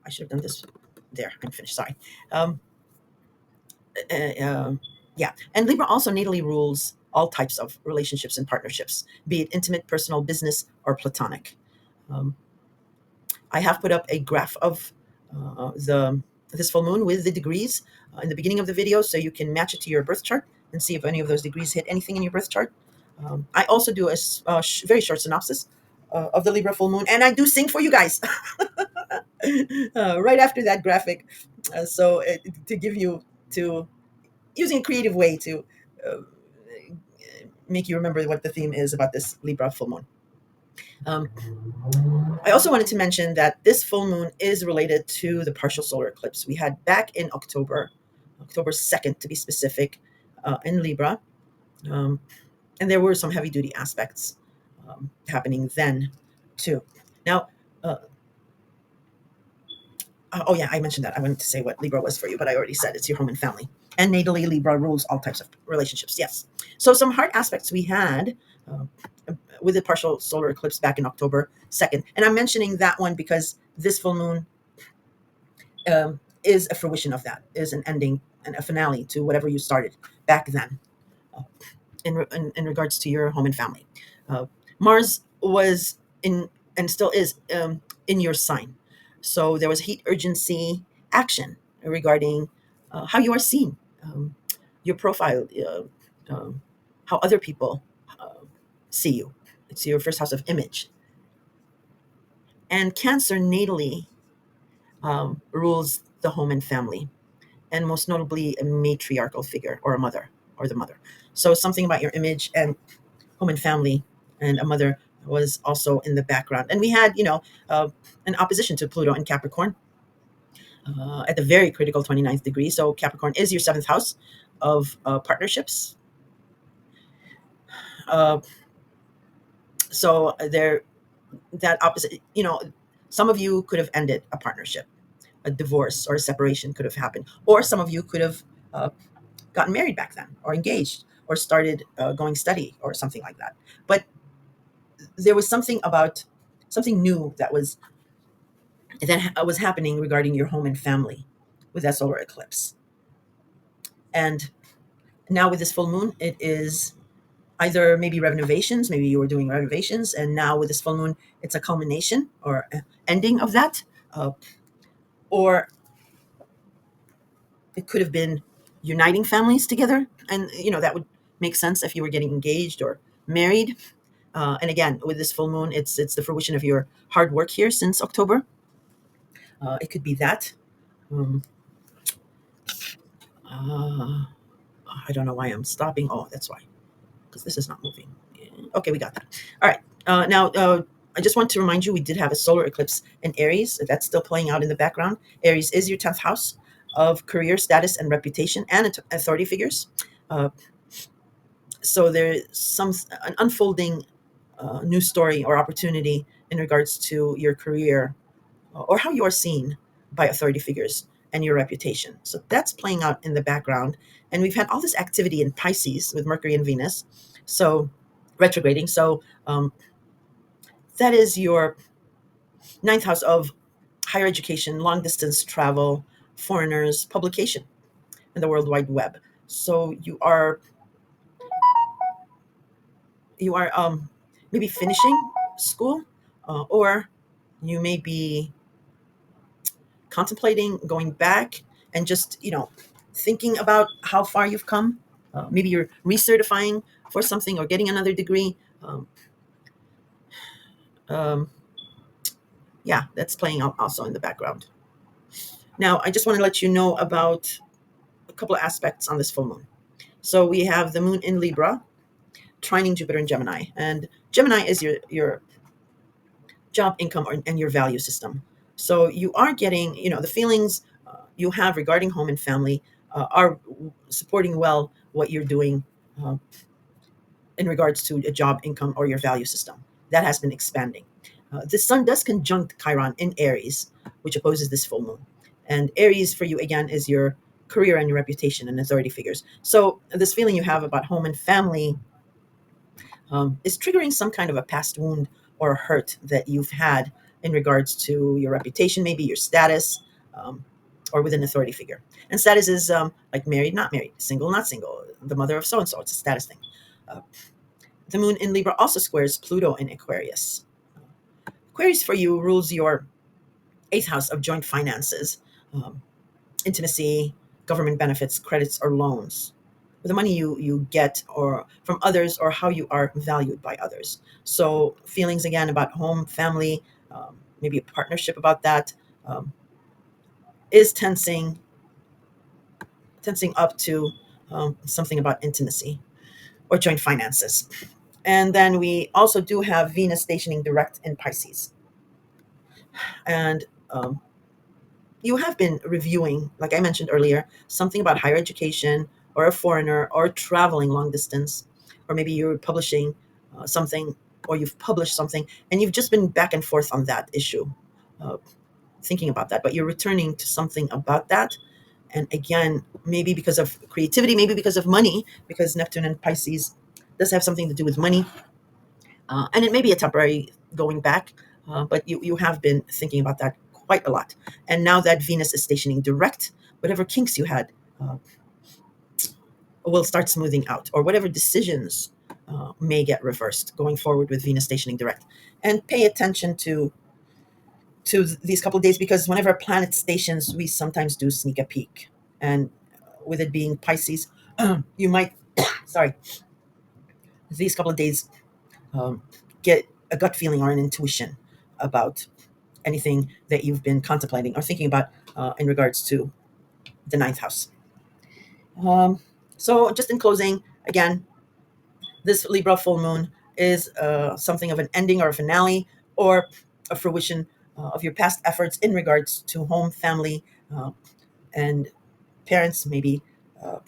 I should have done this. There, I'm finished. Sorry. Um, yeah. And Libra also natally rules all types of relationships and partnerships, be it intimate, personal, business, or platonic. Um, I have put up a graph of the this full moon with the degrees in the beginning of the video, so you can match it to your birth chart and see if any of those degrees hit anything in your birth chart. I also do a very short synopsis of the Libra full moon, and I do sing for you guys right after that graphic. To give you, to using a creative way to uh, make you remember what the theme is about this Libra full moon. Um, I also wanted to mention that this full moon is related to the partial solar eclipse we had back in October 2nd to be specific, in Libra. Um, and there were some heavy duty aspects happening then too. Now, uh, oh yeah, I mentioned that. I wanted to say what Libra was for you, but I already said it's your home and family. And natally, Libra rules all types of relationships. Yes. So some hard aspects we had uh, with the partial solar eclipse back in October 2nd. And I'm mentioning that one because this full moon is a fruition of that, is an ending and a finale to whatever you started back then, uh, in regards to your home and family. Uh, Mars was in, and still is, in your sign. So there was heat, urgency, action regarding how you are seen, your profile, how other people see you. It's your first house of image. And Cancer natally rules the home and family, and most notably a matriarchal figure, or a mother, or the mother. So something about your image and home and family and a mother was also in the background. And we had, an opposition to Pluto in Capricorn at the very critical 29th degree. So Capricorn is your seventh house of partnerships. Uh, so there, that opposite, some of you could have ended a partnership, a divorce or a separation could have happened, or some of you could have uh, gotten married back then, or engaged, or started going study, or something like that. But there was something new that was happening regarding your home and family with that solar eclipse. And now with this full moon, it is either maybe renovations, maybe you were doing renovations, and now with this full moon, it's a culmination or ending of that, uh, or it could have been uniting families together, and that would make sense if you were getting engaged or married. And again, with this full moon, it's the fruition of your hard work here since October. It could be that. Um, uh, I don't know why I'm stopping. Oh, that's why, because this is not moving. Okay, we got that. All right. Now, I just want to remind you, we did have a solar eclipse in Aries. That's still playing out in the background. Aries is your 10th house of career status and reputation and authority figures. Uh, so there's an unfolding news story or opportunity in regards to your career or how you are seen by authority figures and your reputation. So that's playing out in the background. And we've had all this activity in Pisces with Mercury and Venus, so retrograding. So that is your ninth house of higher education, long distance travel, foreigners, publication, and the World Wide Web. So you are maybe finishing school, or you may be contemplating going back and just thinking about how far you've come. Maybe you're recertifying for something or getting another degree. Um, yeah, that's playing out also in the background. Now, I just want to let you know about a couple of aspects on this full moon. So we have the moon in Libra, trining Jupiter in Gemini, and Gemini is your job, income, and your value system. So you are getting, the feelings you have regarding home and family are supporting well what you're doing uh, in regards to a job, income, or your value system. That has been expanding. The sun does conjunct Chiron in Aries, which opposes this full moon. And Aries for you, again, is your career and your reputation and authority figures. So this feeling you have about home and family is triggering some kind of a past wound or hurt that you've had in regards to your reputation, maybe your status, or with an authority figure. And status is like married, not married, single, not single, the mother of so and so. It's a status thing. Uh, the moon in Libra also squares Pluto in Aquarius. Aquarius for you rules your eighth house of joint finances, um, intimacy, government benefits, credits, or loans. The money you get or from others or how you are valued by others. So feelings again about home, family, maybe a partnership about that um, is tensing up to something about intimacy or joint finances. And then we also do have Venus stationing direct in Pisces. And you have been reviewing, like I mentioned earlier, something about higher education or a foreigner or traveling long distance, or maybe you're publishing something or you've published something and you've just been back and forth on that issue, uh, thinking about that, but you're returning to something about that. And again, maybe because of creativity, maybe because of money, because Neptune and Pisces does have something to do with money. And it may be a temporary going back, but you have been thinking about that quite a lot. And now that Venus is stationing direct, whatever kinks you had uh, will start smoothing out, or whatever decisions may get reversed going forward with Venus stationing direct. And pay attention to these couple of days, because whenever a planet stations, we sometimes do sneak a peek. And with it being Pisces, you might, sorry, these couple of days um, get a gut feeling or an intuition about anything that you've been contemplating or thinking about in regards to the ninth house. Um, so, just in closing, again, this Libra full moon is something of an ending or a finale or a fruition of your past efforts in regards to home, family, uh, and parents, maybe uh,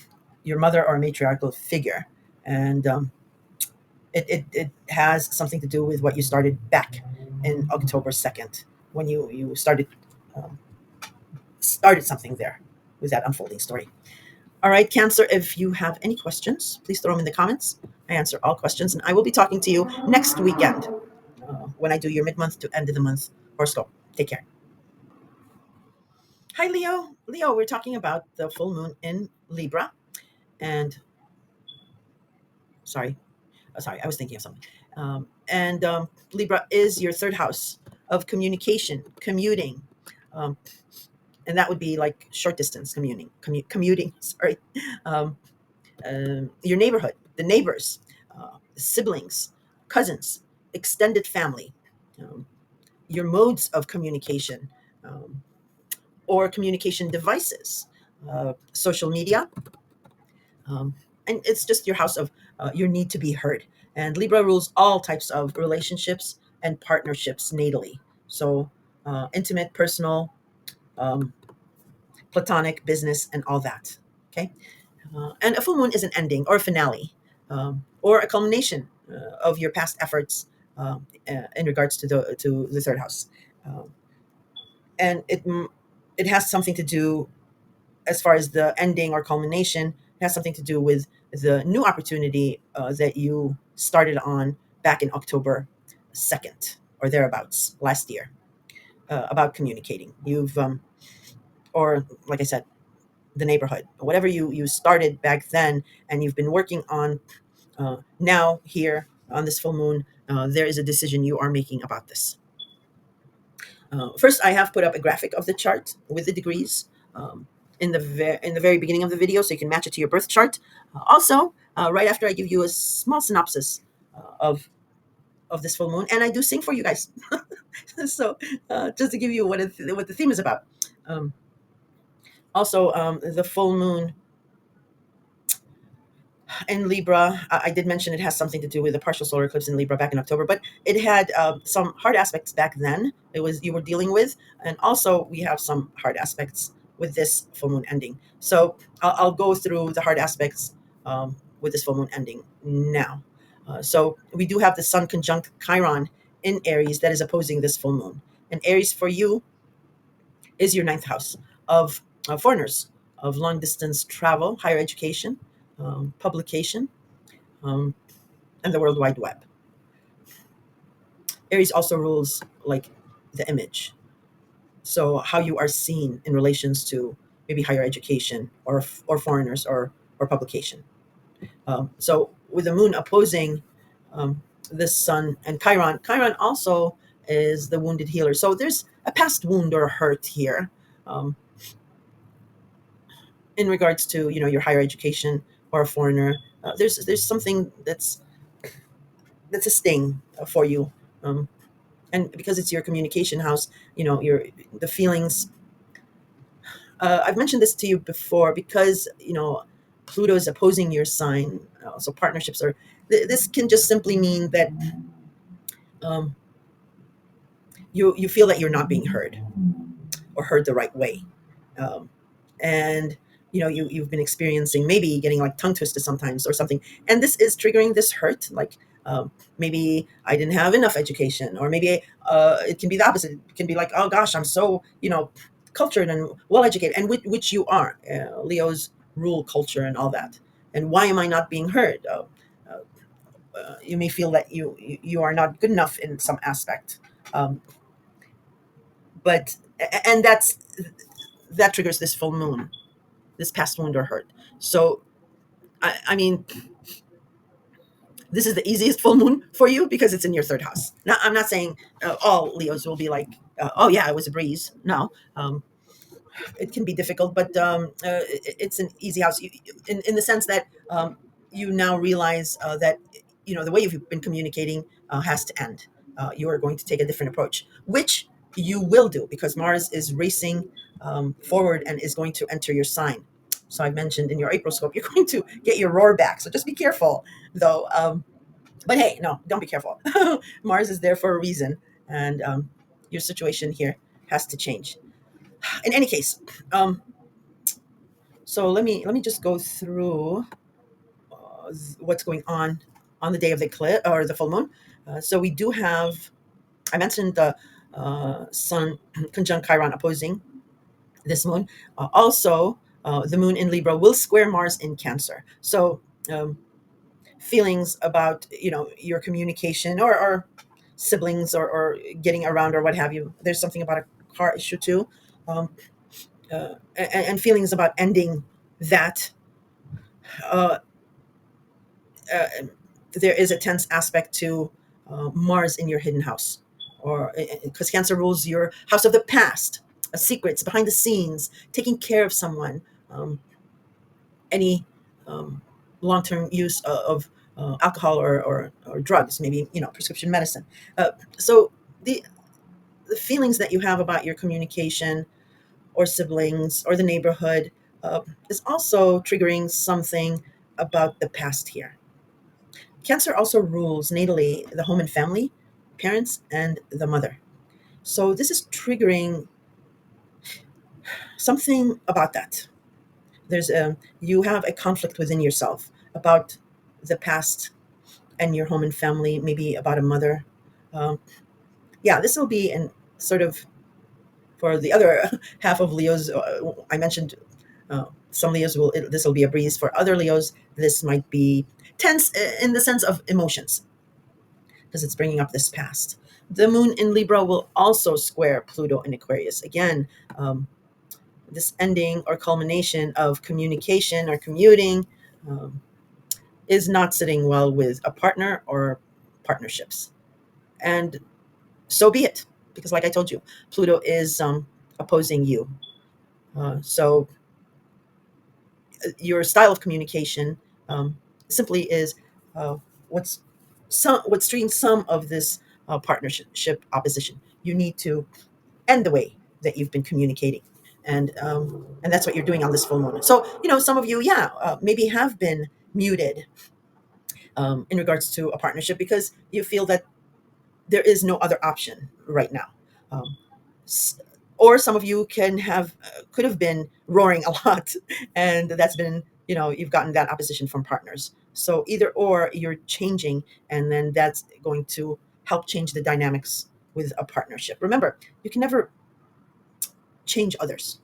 your mother or a matriarchal figure. And it has something to do with what you started back in October 2nd when you um, started something there with that unfolding story. All right, Cancer, if you have any questions, please throw them in the comments. I answer all questions, and I will be talking to you next weekend when I do your mid-month to end of the month horoscope. Take care. Hi, Leo. Leo, we're talking about the full moon in Libra. And sorry, sorry, I was thinking of something. And Libra is your third house of communication, commuting. Um, and that would be like short distance commuting, sorry. Um, your neighborhood, the neighbors, siblings, cousins, extended family, um, your modes of communication um, or communication devices, social media, um, and it's just your house of your need to be heard. And Libra rules all types of relationships and partnerships natally. So intimate, personal, um, platonic, business, and all that. Okay. And a full moon is an ending or a finale, or a culmination of your past efforts in regards to the third house. Um, and it has something to do, as far as the ending or culmination, it has something to do with the new opportunity that you started on back in October 2nd or thereabouts last year, about communicating. Or like I said, the neighborhood, whatever you started back then, and you've been working on now here on this full moon, there is a decision you are making about this. First, I have put up a graphic of the chart with the degrees in the very beginning of the video, so you can match it to your birth chart. Also, right after I give you a small synopsis of this full moon, and I do sing for you guys. So just to give you what the theme is about. Um, Also, the full moon in Libra, I did mention it has something to do with the partial solar eclipse in Libra back in October, but it had some hard aspects back then. It was you were dealing with, and also we have some hard aspects with this full moon ending. So I'll go through the hard aspects with this full moon ending now. So we do have the Sun conjunct Chiron in Aries that is opposing this full moon, and Aries for you is your ninth house of foreigners, of long distance travel, higher education, publication, um, and the World Wide Web. Aries also rules like the image. So how you are seen in relations to maybe higher education or foreigners or publication. So with the moon opposing the sun and Chiron, Chiron also is the wounded healer. So there's a past wound or hurt here. Um, in regards to your higher education or a foreigner, there's something that's a sting for you, um, and because it's your communication house, your the feelings. I've mentioned this to you before because Pluto is opposing your sign, so partnerships are. This can just simply mean that um, you feel that you're not being heard or heard the right way. And you've been experiencing maybe getting like tongue twisted sometimes or something, and this is triggering this hurt, like maybe I didn't have enough education, or maybe it can be the opposite. It can be like, oh gosh, I'm so cultured and well educated, and which you are. Leos rule culture and all that, and why am I not being heard? You may feel that you are not good enough in some aspect, um, but and that triggers this full moon, this past wound or hurt. So, I mean, this is the easiest full moon for you because it's in your third house. Now, I'm not saying all Leos will be like, oh yeah, it was a breeze. No, it can be difficult, but it's an easy house in the sense that you now realize that the way you've been communicating has to end. You are going to take a different approach, which you will do because Mars is racing forward and is going to enter your sign. So I mentioned in your April scope, you're going to get your roar back. So just be careful, though. But hey, no, don't be careful. Mars is there for a reason, and your situation here has to change. In any case, so let me just go through what's going on the day of the eclipse or the full moon. So we do have. I mentioned the Sun conjunct Chiron opposing this moon. Also, the moon in Libra will square Mars in Cancer. So feelings about your communication or siblings or getting around or what have you. There's something about a car issue too, um, and feelings about ending that. Uh, uh, there is a tense aspect to Mars in your hidden house, or because Cancer rules your house of the past, secrets behind the scenes, taking care of someone, any long-term use of alcohol or drugs, maybe prescription medicine. So the feelings that you have about your communication or siblings or the neighborhood is also triggering something about the past here. Cancer also rules natally the home and family, parents and the mother. So this is triggering something about that. You have a conflict within yourself about the past and your home and family, maybe about a mother. Um, yeah, this will be in sort of for the other half of Leos. I mentioned some Leos will this will be a breeze. For other Leos, this might be tense in the sense of emotions because it's bringing up this past. The moon in Libra will also square Pluto in Aquarius. Again, this ending or culmination of communication or commuting um, is not sitting well with a partner or partnerships. And so be it, because like I told you, Pluto is opposing you. So your style of communication simply is uh, what's what's treating some of this partnership opposition. You need to end the way that you've been communicating, and that's what you're doing on this full moon. So some of you, yeah, maybe have been muted in regards to a partnership because you feel that there is no other option right now. Um, or some of you could have been roaring a lot, and that's been you've gotten that opposition from partners. So either or you're changing, and then that's going to help change the dynamics with a partnership. Remember, you can never change others.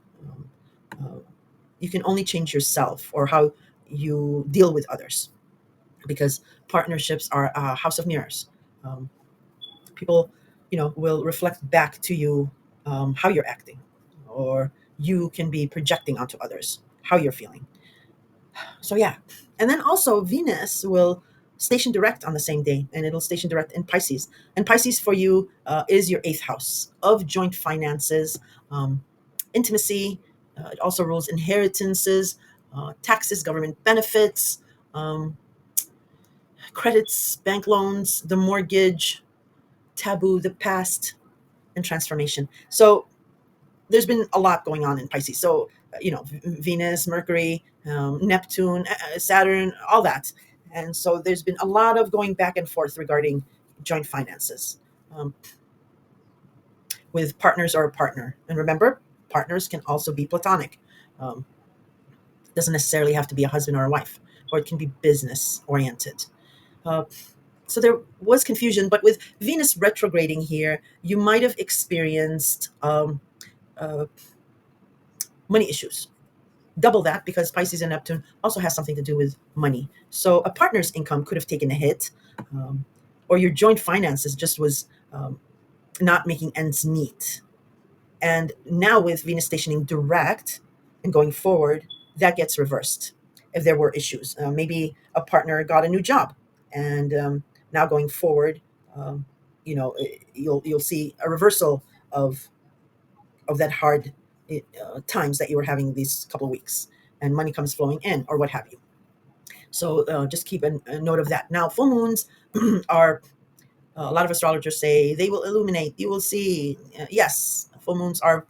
Uh, you can only change yourself or how you deal with others, because partnerships are a house of mirrors. Um, People, will reflect back to you how you're acting, or you can be projecting onto others how you're feeling. So yeah, and then also Venus will station direct on the same day, and it'll station direct in Pisces. And Pisces for you is your eighth house of joint finances, intimacy. It also rules inheritances, taxes, government benefits, um, credits, bank loans, the mortgage, taboo, the past, and transformation. So there's been a lot going on in Pisces. So, Venus, Mercury, Neptune, Saturn, all that. And so there's been a lot of going back and forth regarding joint finances um, with partners or a partner. And remember, partners can also be platonic. Um, doesn't necessarily have to be a husband or a wife, or it can be business oriented. Uh, so there was confusion, but with Venus retrograding here, you might have experienced uh, money issues. Double that, because Pisces and Neptune also has something to do with money. So a partner's income could have taken a hit, um, or your joint finances just was not making ends meet. And now with Venus stationing direct and going forward, that gets reversed. If there were issues, maybe a partner got a new job, and now going forward, um, you'll see a reversal of that hard times that you were having these couple of weeks, and money comes flowing in, or what have you. So just keep a note of that. Now, full moons are, a lot of astrologers say they will illuminate. You will see. Yes, full moons are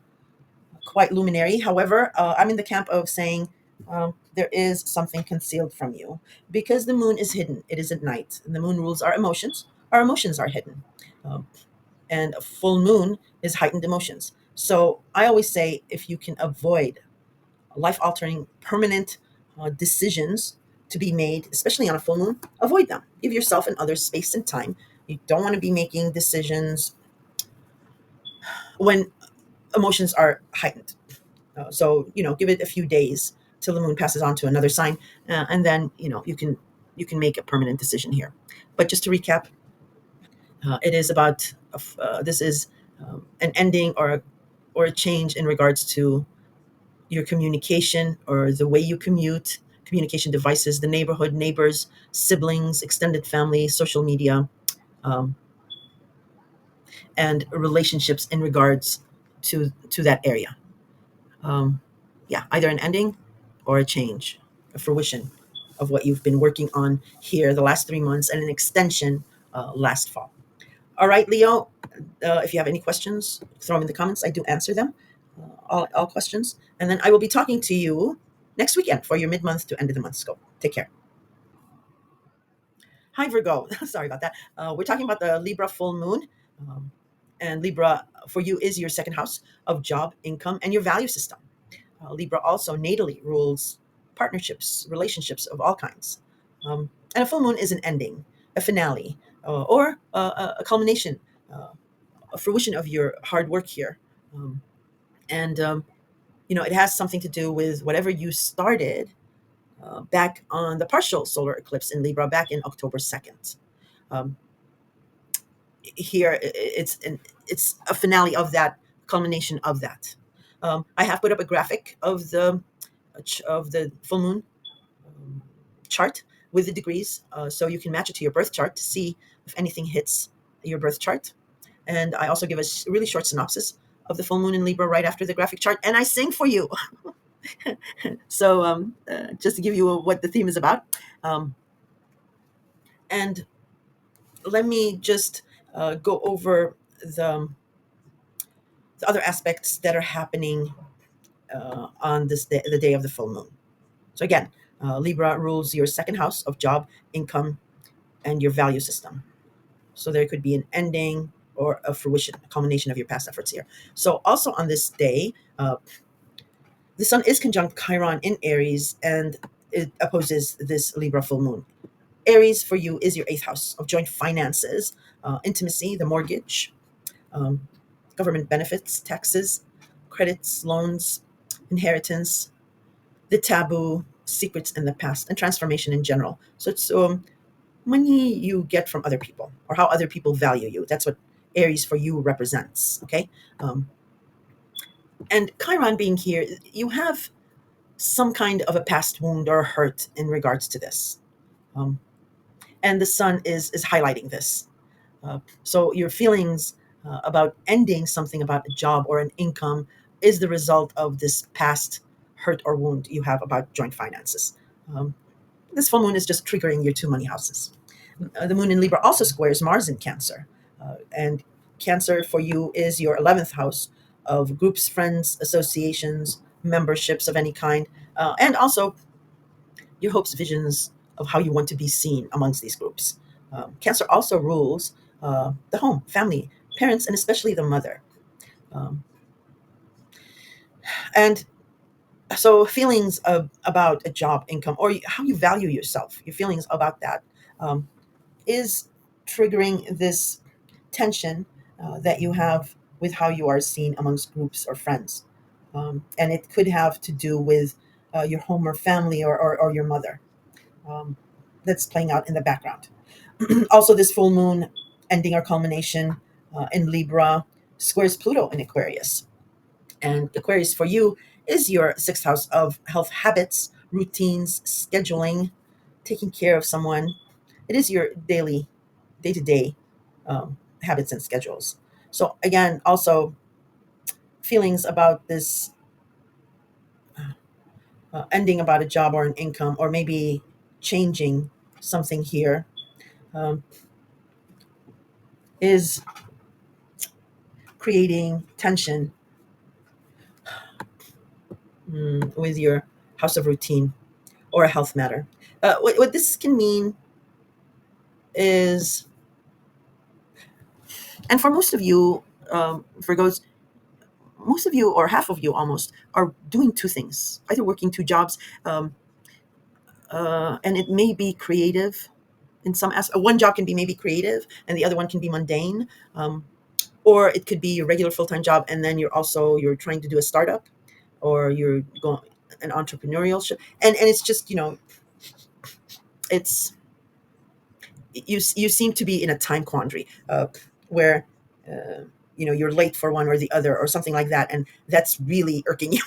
quite luminary. However, I'm in the camp of saying there is something concealed from you, because the moon is hidden. It is at night, and the moon rules our emotions. Our emotions are hidden. Um, and a full moon is heightened emotions. So I always say, if you can avoid life altering, permanent decisions to be made, especially on a full moon, avoid them. Give yourself and others space and time. You don't want to be making decisions when emotions are heightened. So give it a few days till the moon passes on to another sign, and then you can make a permanent decision here. But just to recap, it is about this is an ending or a change in regards to your communication, or the way you commute, communication devices, the neighborhood, neighbors, siblings, extended family, social media, um, and relationships in regards to that area. Um, yeah, either an ending or a change, a fruition of what you've been working on here the last 3 months, and an extension last fall. All right, Leo, if you have any questions, throw them in the comments. I do answer them, all questions. And then I will be talking to you next weekend for your mid month to end of the month scope. Take care. Hi, Virgo. Sorry about that. We're talking about the Libra full moon. Um, and Libra for you is your second house of job, income, and your value system. Libra also natally rules partnerships, relationships of all kinds. And a full moon is an ending, a finale, or a culmination, uh, a fruition of your hard work here. Um, and it has something to do with whatever you started back on the partial solar eclipse in Libra back in October 2nd. Um, Here, it's a finale of that, culmination of that. I have put up a graphic of the full moon um, chart with the degrees, so you can match it to your birth chart to see if anything hits your birth chart. And I also give a really short synopsis of the full moon in Libra right after the graphic chart, and I sing for you. So just to give you what the theme is about. Um, and let me just go over the, the other aspects that are happening on this day, the day of the full moon. So again, Libra rules your second house of job, income, and your value system. So there could be an ending or a fruition, a culmination of your past efforts here. So also on this day, the sun is conjunct Chiron in Aries, and it opposes this Libra full moon. Aries for you is your eighth house of joint finances, intimacy, the mortgage, um, government benefits, taxes, credits, loans, inheritance, the taboo, secrets in the past, and transformation in general. So it's money you get from other people or how other people value you. That's what Aries for you represents. Okay. Um, and Chiron being here, you have some kind of a past wound or hurt in regards to this. Um, and the sun is highlighting this. So your feelings about ending something about a job or an income is the result of this past hurt or wound you have about joint finances. Um, this full moon is just triggering your two money houses. The moon in Libra also squares Mars in Cancer. And Cancer for you is your 11th house of groups, friends, associations, memberships of any kind, and also your hopes, visions of how you want to be seen amongst these groups. Cancer also rules the home, family, parents, and especially the mother. Um, and so, feelings about a job, income, or how you value yourself, your feelings about that um, is triggering this tension that you have with how you are seen amongst groups or friends. And it could have to do with your home or family or your mother. Um, that's playing out in the background. Also, this full moon ending or culmination in Libra squares Pluto in Aquarius. And Aquarius for you is your sixth house of health habits, routines, scheduling, taking care of someone. It is your daily, day to day habits and schedules. So, again, also feelings about this ending about a job or an income, or maybe changing something here um, is creating tension with your house of routine or a health matter. What this can mean is, and for most of you, Virgos, most of you or half of you almost are doing two things, either working two jobs, and it may be creative in some aspect. One job can be maybe creative, and the other one can be mundane, or it could be your regular full-time job, and then you're trying to do a startup, or you're going an entrepreneurial and it's just it's you seem to be in a time quandary where uh, you're late for one or the other or something like that, and that's really irking you.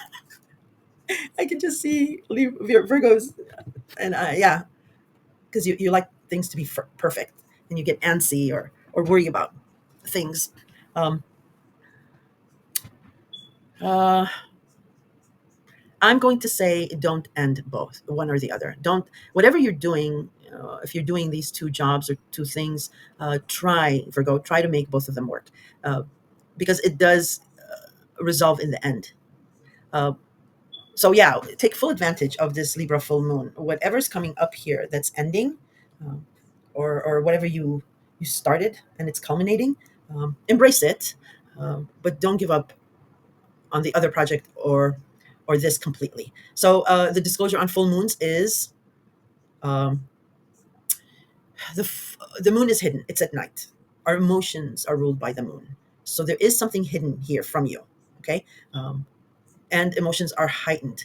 I can just see Virgos, and yeah, because you like things to be perfect, and you get antsy or worry about things. um, uh, I'm going to say don't end both, one or the other. Don't, whatever you're doing, if you're doing these two jobs or two things, try to make both of them work, uh, because it does resolve in the end. Uh, so yeah, take full advantage of this Libra full moon. Whatever's coming up here that's ending, uh, or whatever you started and it's culminating. Embrace it, but don't give up on the other project or this completely. So the disclosure on full moons is um, the moon is hidden. It's at night. Our emotions are ruled by the moon. So there is something hidden here from you. Okay, um, and emotions are heightened.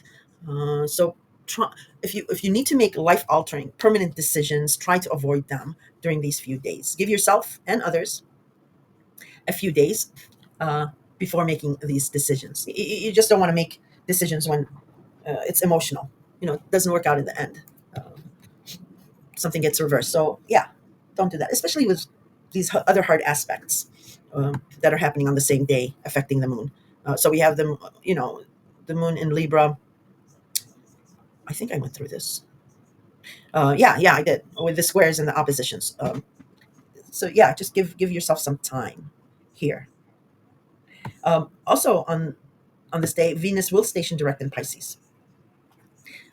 So try, if you need to make life altering, permanent decisions, try to avoid them during these few days. Give yourself and others a few days uh, before making these decisions. You just don't want to make decisions when it's emotional. It doesn't work out in the end. Something gets reversed. So yeah, don't do that, especially with these other hard aspects that are happening on the same day affecting the moon. So we have the moon in Libra. I think I went through this. Yeah, I did with the squares and the oppositions. So yeah, just give yourself some time here. Also on this day, Venus will station direct in Pisces,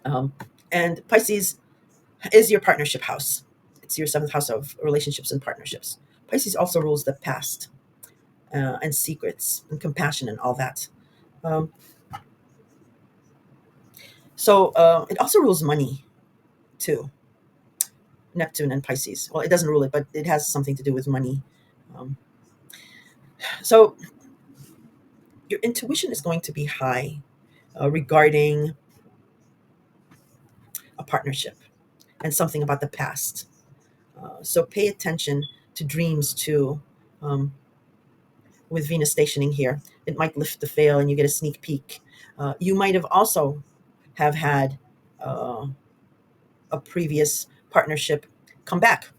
um, and Pisces is your partnership house. It's your seventh house of relationships and partnerships. Pisces also rules the past and secrets and compassion and all that. Um, so it also rules money too. Neptune and Pisces. Well, it doesn't rule it, but it has something to do with money. Um, so your intuition is going to be high regarding a partnership and something about the past. So pay attention to dreams too. Um, with Venus stationing here, it might lift the veil and you get a sneak peek. You might have also have had uh, a previous partnership come back,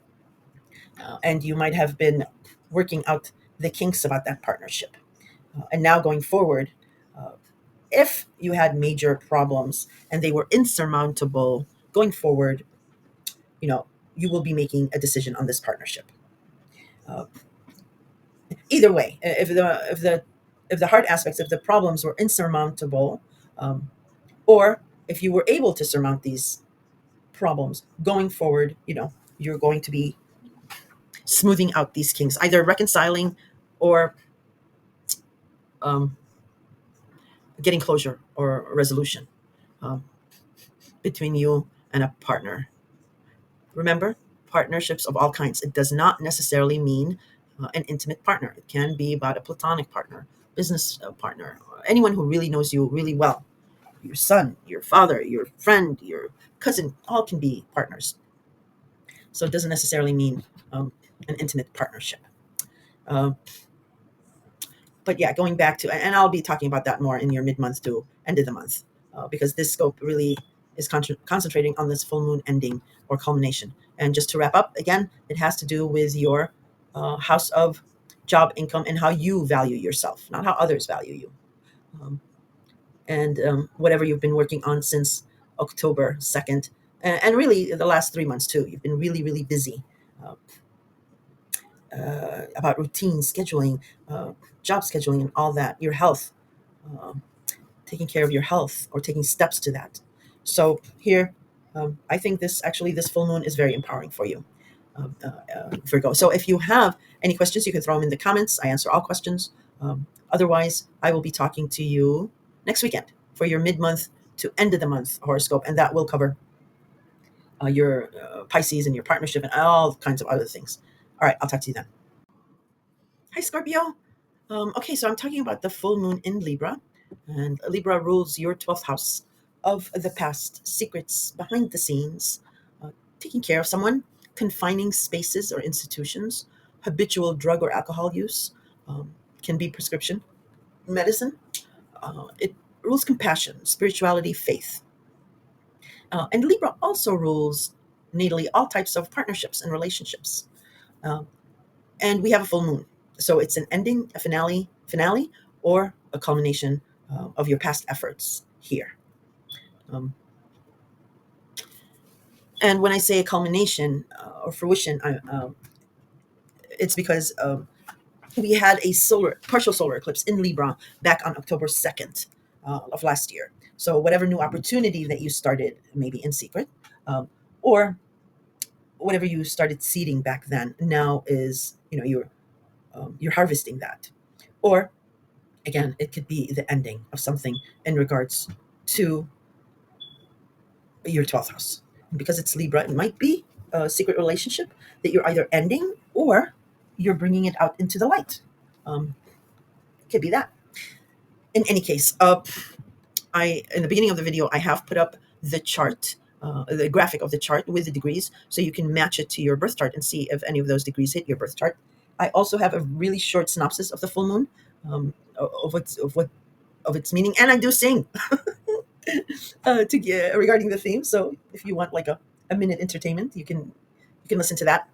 and you might have been working out the kinks about that partnership. And now going forward, uh, if you had major problems and they were insurmountable going forward, you know, you will be making a decision on this partnership. Uh, Either way, if the hard aspects, if the problems were insurmountable, um, or if you were able to surmount these problems going forward, you're going to be smoothing out these kinks, either reconciling or um, getting closure or resolution um, between you and a partner. Remember, partnerships of all kinds. It does not necessarily mean an intimate partner. It can be about a platonic partner, business partner, anyone who really knows you really well. Your son, your father, your friend, your cousin, all can be partners. So it doesn't necessarily mean an intimate partnership. Uh, but yeah, going back to, and I'll be talking about that more in your mid-month to end of the month, because this scope really is concentrating on this full moon ending or culmination. And just to wrap up, again, it has to do with your house of job, income, and how you value yourself, not how others value you. Um, and whatever you've been working on since October 2nd, and really the last 3 months too. You've been really, really busy uh, about routine, scheduling, job scheduling, and all that. Your health, um, taking care of your health or taking steps to that. So here, I think this full moon is very empowering for you, Virgo. So if you have any questions, you can throw them in the comments. I answer all questions. Otherwise, I will be talking to you next weekend for your mid-month to end of the month horoscope, and that will cover your Pisces and your partnership and all kinds of other things. All right, I'll talk to you then. Hi, Scorpio. Okay, so I'm talking about the full moon in Libra, and Libra rules your 12th house of the past, secrets behind the scenes, taking care of someone, confining spaces or institutions, habitual drug or alcohol use, can be prescription medicine. It rules compassion, spirituality, faith. And Libra also rules natally all types of partnerships and relationships. Um, and we have a full moon. So it's an ending, a finale, or a culmination of your past efforts here. Um, and when I say a culmination or fruition, it's because we had a partial solar eclipse in Libra back on October 2nd of last year. So whatever new opportunity that you started, maybe in secret, or whatever you started seeding back then now is, you're harvesting that. Or again, it could be the ending of something in regards to your 12th house. And because it's Libra, it might be a secret relationship that you're either ending or you're bringing it out into the light. Um, could be that. In any case, I in the beginning of the video, I have put up the chart, the graphic of the chart with the degrees, so you can match it to your birth chart and see if any of those degrees hit your birth chart. I also have a really short synopsis of the full moon, of its meaning, and I do sing regarding the theme. So if you want like a minute entertainment, you can listen to that.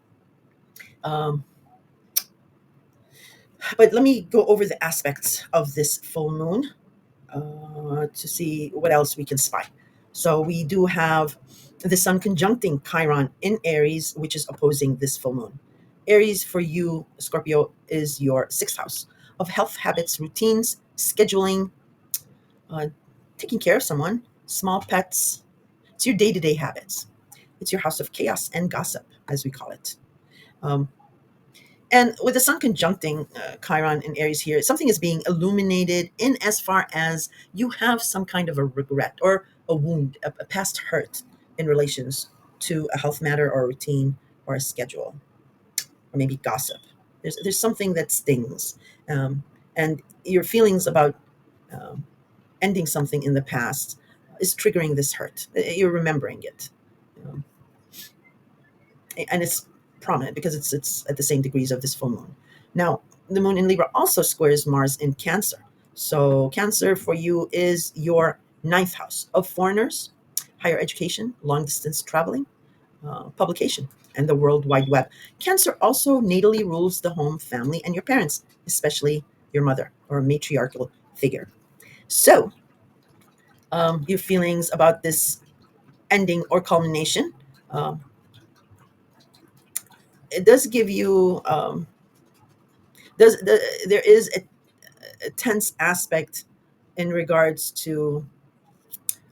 Um, but let me go over the aspects of this full moon to see what else we can spy. So we do have the sun conjuncting Chiron in Aries, which is opposing this full moon. Aries for you, Scorpio, is your sixth house of health, habits, routines, scheduling, uh, taking care of someone, small pets. It's your day-to-day habits. It's your house of chaos and gossip, as we call it. Um, and with the sun conjuncting Chiron in Aries here, something is being illuminated in as far as you have some kind of a regret or a wound, a past hurt in relations to a health matter or a routine or a schedule or maybe gossip. There's something that stings, um, and your feelings about um, ending something in the past is triggering this hurt. You're remembering it, um, and it's prominent because it's at the same degrees of this full moon. Now, the moon in Libra also squares Mars in Cancer. So Cancer for you is your ninth house of foreigners, higher education, long distance traveling, publication, and the World Wide Web. Cancer also natally rules the home, family, and your parents, especially your mother or a matriarchal figure. So your feelings about this ending or culmination, um, it does give you there is a tense aspect in regards to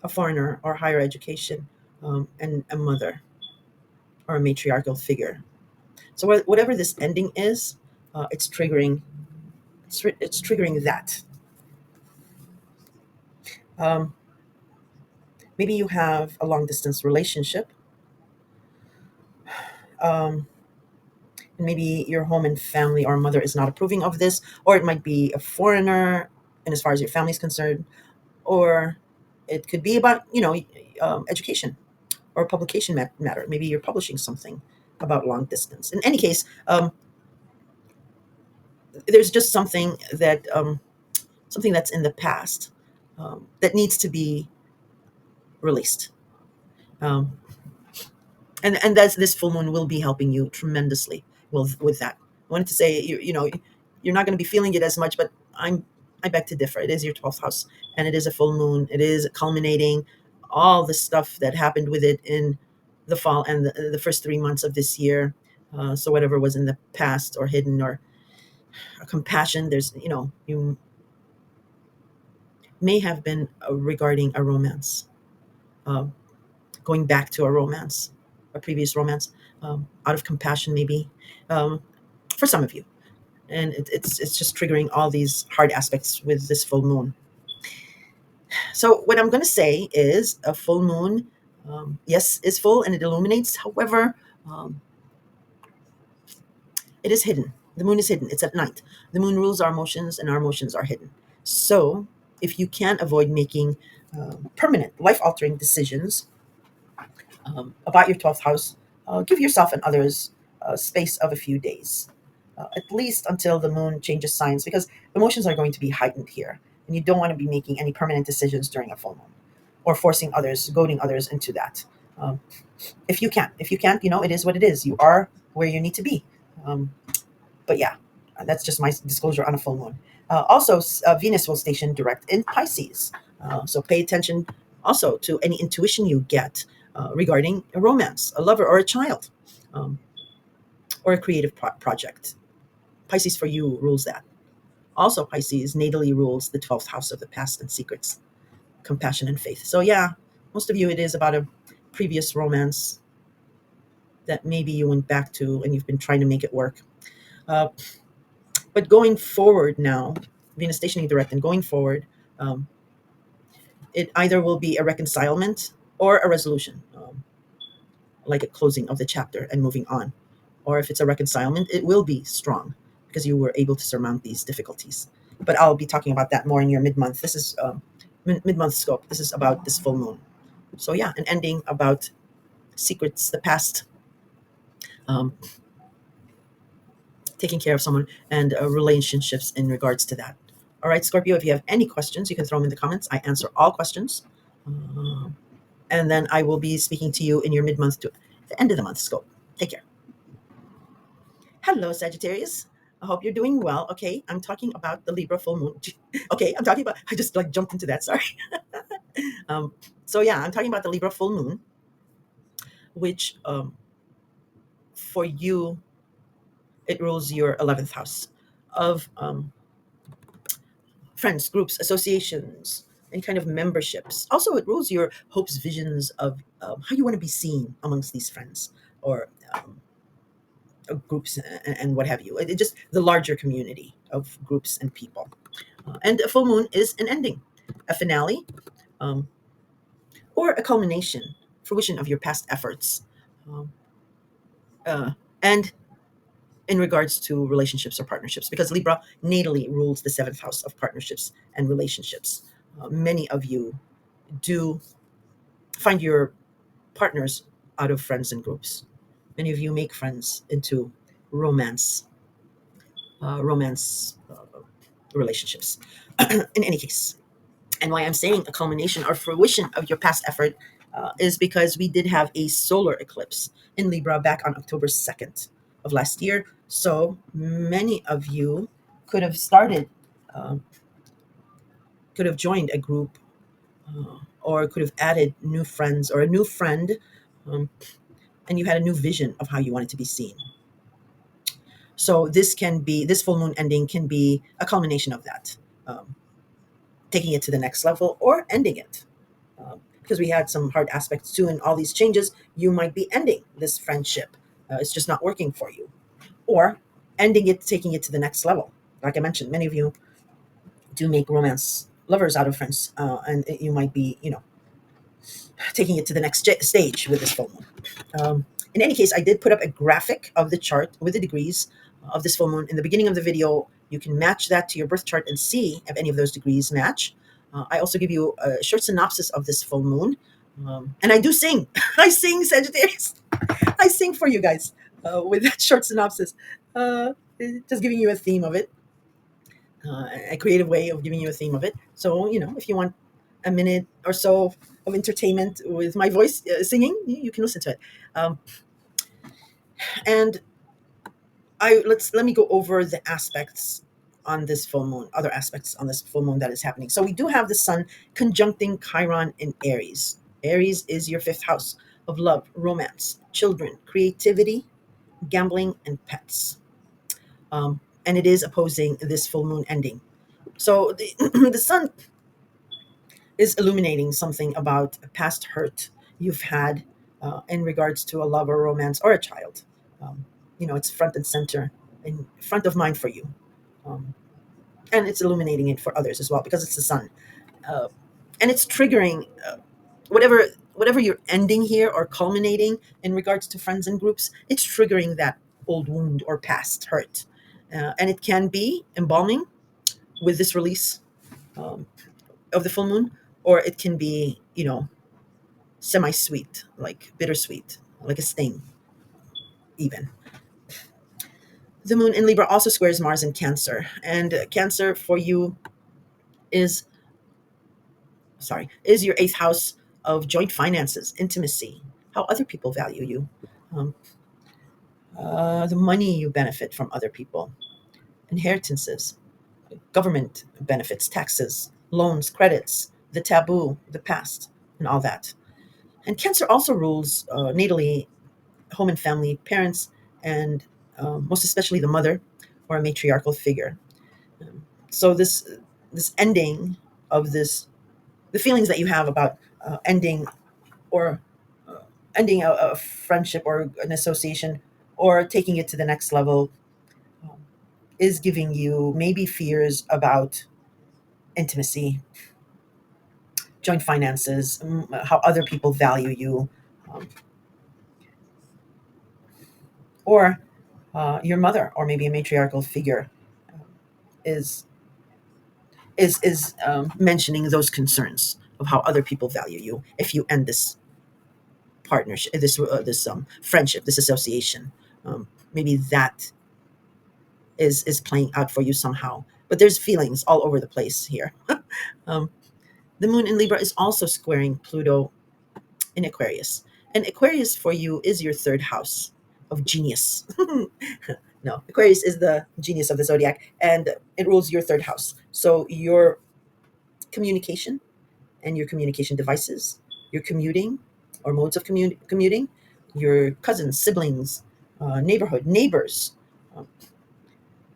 a foreigner or higher education, and a mother or a matriarchal figure. So whatever this ending is, it's triggering. It's triggering that. Um, Maybe you have a long distance relationship. Um, and maybe your home and family or mother is not approving of this, or it might be a foreigner, and as far as your family is concerned, or it could be about education or publication matter. Maybe you're publishing something about long distance. In any case, there's just something that's in the past, that needs to be released. Um, and that's this full moon will be helping you tremendously with that. I wanted to say you're not going to be feeling it as much, but I beg to differ. It is your 12th house, and it is a full moon. It is culminating all the stuff that happened with it in the fall and the first 3 months of this year. So whatever was in the past or hidden or compassion, there's you may have been regarding a romance, uh, going back to a romance, a previous romance, out of compassion maybe, um, for some of you, and it's just triggering all these hard aspects with this full moon. So what I'm going to say is a full moon, yes, is full and it illuminates. However, um, it is hidden. The moon is hidden. It's at night. The moon rules our emotions, and our emotions are hidden. So if you can avoid making permanent, life-altering decisions about your 12th house, give yourself and others a space of a few days, at least until the moon changes signs, because emotions are going to be heightened here. And you don't want to be making any permanent decisions during a full moon or forcing others, goading others into that. Um, if you can. If you can't, it is what it is. You are where you need to be. Um, but yeah, that's just my disclosure on a full moon. Also, Venus will station direct in Pisces. So pay attention also to any intuition you get regarding a romance, a lover, or a child, um, or a creative project. Pisces for you rules that. Also, Pisces natally rules the 12th house of the past and secrets, compassion and faith. So yeah, most of you, it is about a previous romance that maybe you went back to and you've been trying to make it work. Uh, but going forward now, Venus stationing direct and going forward, um, it either will be a reconcilement or a resolution, like a closing of the chapter and moving on. Or if it's a reconcilement, it will be strong because you were able to surmount these difficulties. But I'll be talking about that more in your mid-month. This is mid-month scope. This is about this full moon. So yeah, an ending about secrets, the past, um, taking care of someone, and relationships in regards to that. All right, Scorpio, if you have any questions, you can throw them in the comments. I answer all questions. And then I will be speaking to you in your mid-month to the end of the month scope. Take care. Hello, Sagittarius. I hope you're doing well. Okay, I'm talking about the Libra full moon. Okay, I'm talking about, I just like jumped into that, sorry. um, so yeah, I'm talking about the Libra full moon, which for you, it rules your 11th house of friends, groups, associations, any kind of memberships. Also, it rules your hopes, visions of how you want to be seen amongst these friends or groups and what have you. It just the larger community of groups and people. And a full moon is an ending, a finale, um, or a culmination, fruition of your past efforts. Um, and in regards to relationships or partnerships, because Libra natally rules the 7th house of partnerships and relationships. Many of you do find your partners out of friends and groups. Many of you make friends into romance, romance relationships. In any case, and why I'm saying a culmination or fruition of your past effort is because we did have a solar eclipse in Libra back on October 2nd of last year. So many of you could have started, um, could have joined a group, or could have added new friends or a new friend, um, and you had a new vision of how you wanted to be seen. So this full moon ending can be a culmination of that, taking it to the next level or ending it. Because we had some hard aspects too, and all these changes, you might be ending this friendship. It's just not working for you, or ending it, taking it to the next level. Like I mentioned, many of you do make romance lovers out of friends, and you might be, taking it to the next stage with this full moon. In any case, I did put up a graphic of the chart with the degrees of this full moon. In the beginning of the video, you can match that to your birth chart and see if any of those degrees match. I also give you a short synopsis of this full moon. And I do sing. I sing, Sagittarius. I sing for you guys with that short synopsis. Just giving you a theme of it, a creative way of giving you a theme of it. So, if you want a minute or so of entertainment with my voice singing, you can listen to it. And let me go over the aspects on this full moon, other aspects on this full moon that is happening. So we do have the sun conjuncting Chiron in Aries. Aries is your 5th house of love, romance, children, creativity, gambling, and pets. And it is opposing this full moon ending. So the sun is illuminating something about a past hurt you've had in regards to a love or romance or a child. Um, it's front and center and front of mind for you. Um, and it's illuminating it for others as well because it's the sun. Uh, and it's triggering whatever you're ending here or culminating in regards to friends and groups, it's triggering that old wound or past hurt. And it can be embalming with this release um, of the full moon, or it can be, semi-sweet, like bittersweet, like a sting, even. The moon in Libra also squares Mars in Cancer. And Cancer for you is, is your 8th house of joint finances, intimacy, how other people value you, um, the money you benefit from other people, inheritances, government benefits, taxes, loans, credits, the taboo, the past, and all that. And Cancer also rules natally home and family, parents, and most especially the mother or a matriarchal figure. So this ending of this, the feelings that you have about ending or ending a friendship or an association, or taking it to the next level, um, is giving you maybe fears about intimacy, joint finances, how other people value you, um, or your mother, or maybe a matriarchal figure, is mentioning those concerns of how other people value you if you end this partnership, this friendship, this association. Maybe that is playing out for you somehow. But there's feelings all over the place here. um, the moon in Libra is also squaring Pluto in Aquarius, and Aquarius for you is your third house of genius. No, Aquarius is the genius of the zodiac, and it rules your third house. So your communication and your communication devices, your commuting or modes of commuting, your cousins, siblings, neighborhood, neighbors, uh,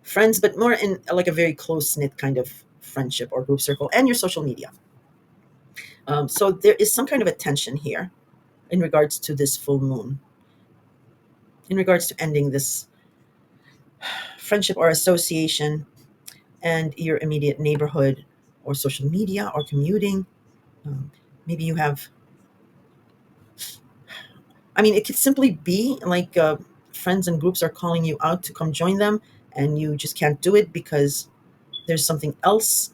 friends, but more in like a very close knit kind of friendship or group circle, and your social media. So there is some kind of a tension here in regards to this full moon, in regards to ending this friendship or association and your immediate neighborhood or social media or commuting. Um, Maybe you have, I mean, it could simply be like friends and groups are calling you out to come join them, and you just can't do it because there's something else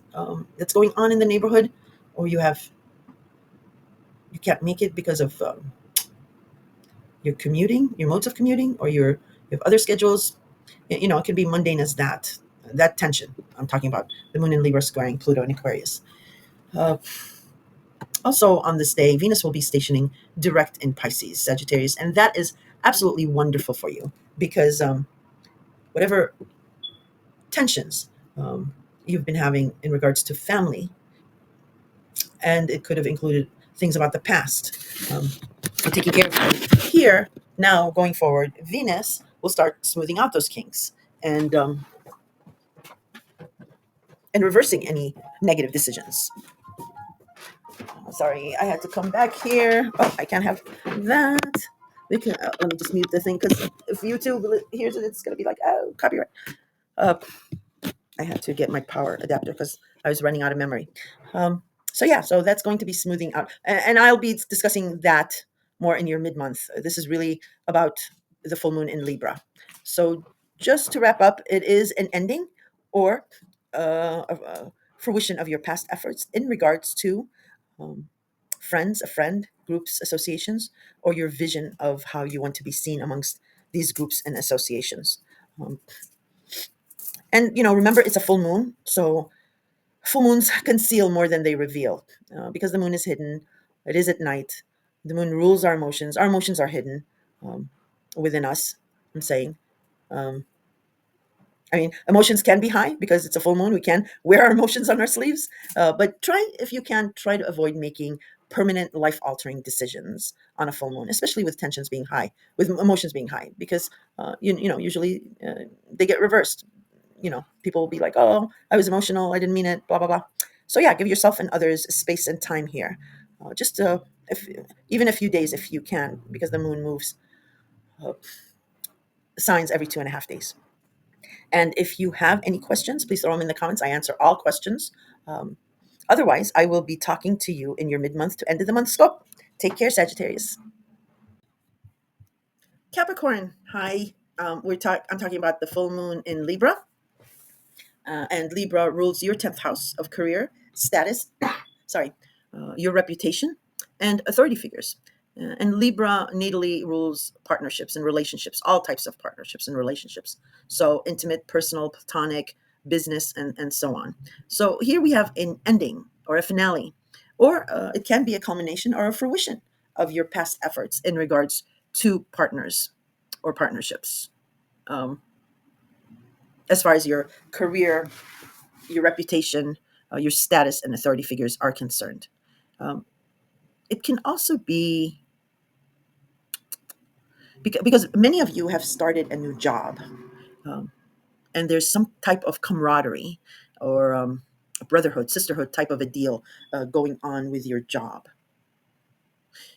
that's going on in the neighborhood, or you can't make it because of your commuting, your modes of commuting, or you have other schedules. You know, it can be mundane as that. That tension I'm talking about, the moon in Libra squaring Pluto in Aquarius. Uh, Also, on this day, Venus will be stationing direct in Pisces, Sagittarius, and that is absolutely wonderful for you because whatever tensions you've been having in regards to family, and it could have included things about the past, and taking care of them. Here, now going forward, Venus will start smoothing out those kinks and reversing any negative decisions. Sorry, I had to come back here. Oh, I can't have that. We can, let me just mute the thing because if YouTube hears it, it's going to be like, oh, copyright. Uh, I had to get my power adapter because I was running out of memory. Um, so yeah, so that's going to be smoothing out, and I'll be discussing that more in your mid-month. This is really about the full moon in Libra. So just to wrap up, it is an ending or a fruition of your past efforts in regards to um, friends, a friend, groups, associations, or your vision of how you want to be seen amongst these groups and associations. Um, and remember, it's a full moon, so full moons conceal more than they reveal, because the moon is hidden. It is at night. The moon rules our emotions. Our emotions are hidden um, within us. I'm saying. Um, I mean, emotions can be high because it's a full moon. We can wear our emotions on our sleeves, but try, if you can, try to avoid making permanent life-altering decisions on a full moon, especially with tensions being high, with emotions being high, because usually they get reversed. People will be like, "Oh, I was emotional. I didn't mean it." Blah blah blah. So yeah, give yourself and others space and time here, just if even a few days if you can, because the moon moves uh, signs every 2.5 days. And if you have any questions, please throw them in the comments. I answer all questions. Um, Otherwise, I will be talking to you in your mid-month to end of the month scope. Take care, Sagittarius. Capricorn, hi. I'm talking about the full moon in Libra, and Libra rules your 10th house of career, status, sorry, your reputation, and authority figures. And Libra natally rules partnerships and relationships, all types of partnerships and relationships. So intimate, personal, platonic, business, and so on. So here we have an ending or a finale, or it can be a culmination or a fruition of your past efforts in regards to partners or partnerships. Um, as far as your career, your reputation, your status, and authority figures are concerned. Um, it can also be because many of you have started a new job, um, and there's some type of camaraderie or a brotherhood, sisterhood type of a deal going on with your job.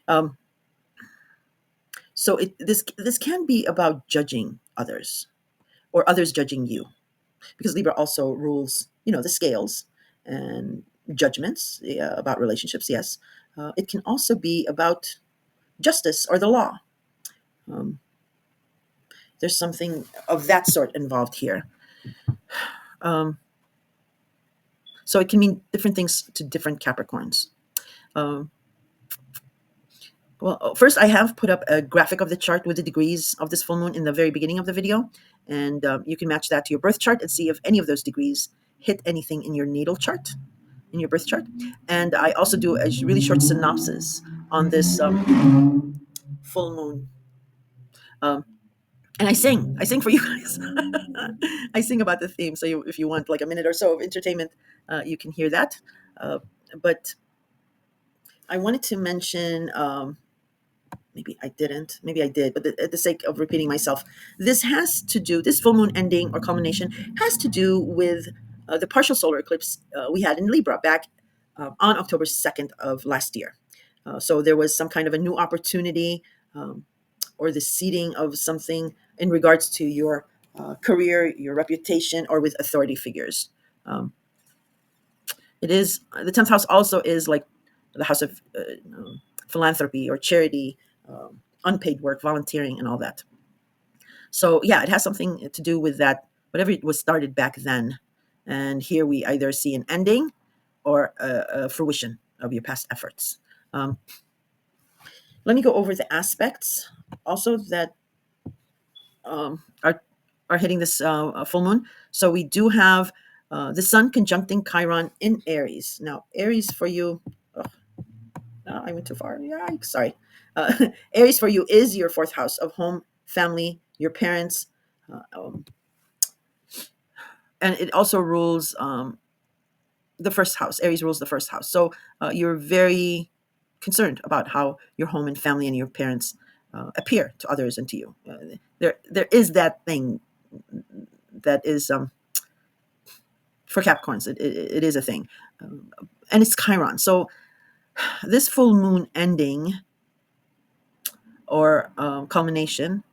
Um, So this can be about judging others or others judging you, because Libra also rules, the scales and judgments, yeah, about relationships. Yes, it can also be about justice or the law. Um, there's something of that sort involved here. Um, so it can mean different things to different Capricorns. Um, well, first I have put up a graphic of the chart with the degrees of this full moon in the very beginning of the video, and you can match that to your birth chart and see if any of those degrees hit anything in your natal chart, in your birth chart. And I also do a really short synopsis on this full moon. Um, and I sing for you guys. I sing about the theme. So if you want like a minute or so of entertainment, you can hear that. Uh, but I wanted to mention, maybe I didn't, maybe I did, but at the sake of repeating myself, this full moon ending or culmination has to do with the partial solar eclipse we had in Libra back on October 2nd of last year. So there was some kind of a new opportunity, or the seeding of something in regards to your career, your reputation, or with authority figures. Um, it is the 10th house also is like the house of philanthropy or charity, unpaid work, volunteering, and all that. So yeah, it has something to do with that, whatever it was started back then. And here we either see an ending or a fruition of your past efforts. Um, Let me go over the aspects also that are hitting this full moon. So we do have the Sun conjuncting Chiron in Aries. Now, Aries for you, oh, no, I went too far. Yeah, sorry. Aries for you is your fourth house of home, family, your parents, uh, um, and it also rules the first house. Aries rules the first house. So you're very concerned about how your home and family and your parents appear to others and to you. There is that thing that is for Capricorns. It is a thing, and it's Chiron. So this full moon ending or culmination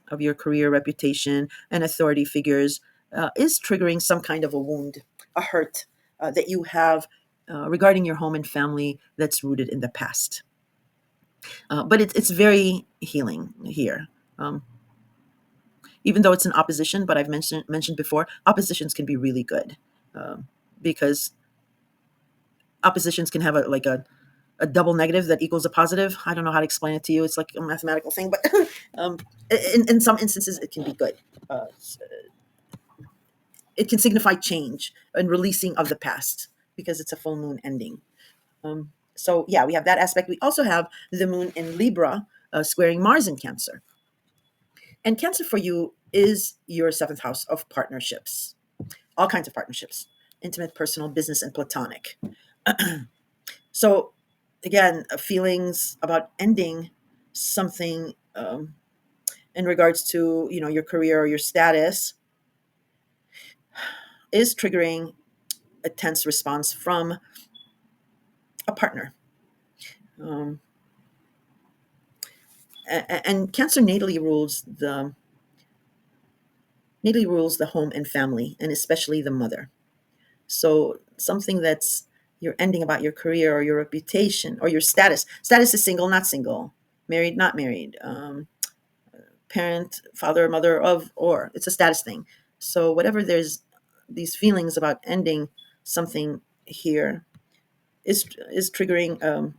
of your career, reputation, and authority figures is triggering some kind of a wound, a hurt that you have regarding your home and family that's rooted in the past. But it's very healing here. Um, Even though it's an opposition, but I've mentioned before, oppositions can be really good, because oppositions can have a double negative that equals a positive. I don't know how to explain it to you. It's like a mathematical thing, but um, in some instances, it can be good. Uh, it can signify change and releasing of the past because it's a full moon ending. So yeah, we have that aspect. We also have the moon in Libra squaring Mars in Cancer. And Cancer for you is your seventh house of partnerships, all kinds of partnerships, intimate, personal, business, and platonic. So again, feelings about ending something in regards to your career or your status is triggering a tense response from a partner. Um, and Cancer natally rules the home and family, and especially the mother. So something that's you're ending about your career or your reputation or your status. Status is single, not single, married, not married, parent, father, mother of, or it's a status thing. So whatever there's these feelings about ending something here is triggering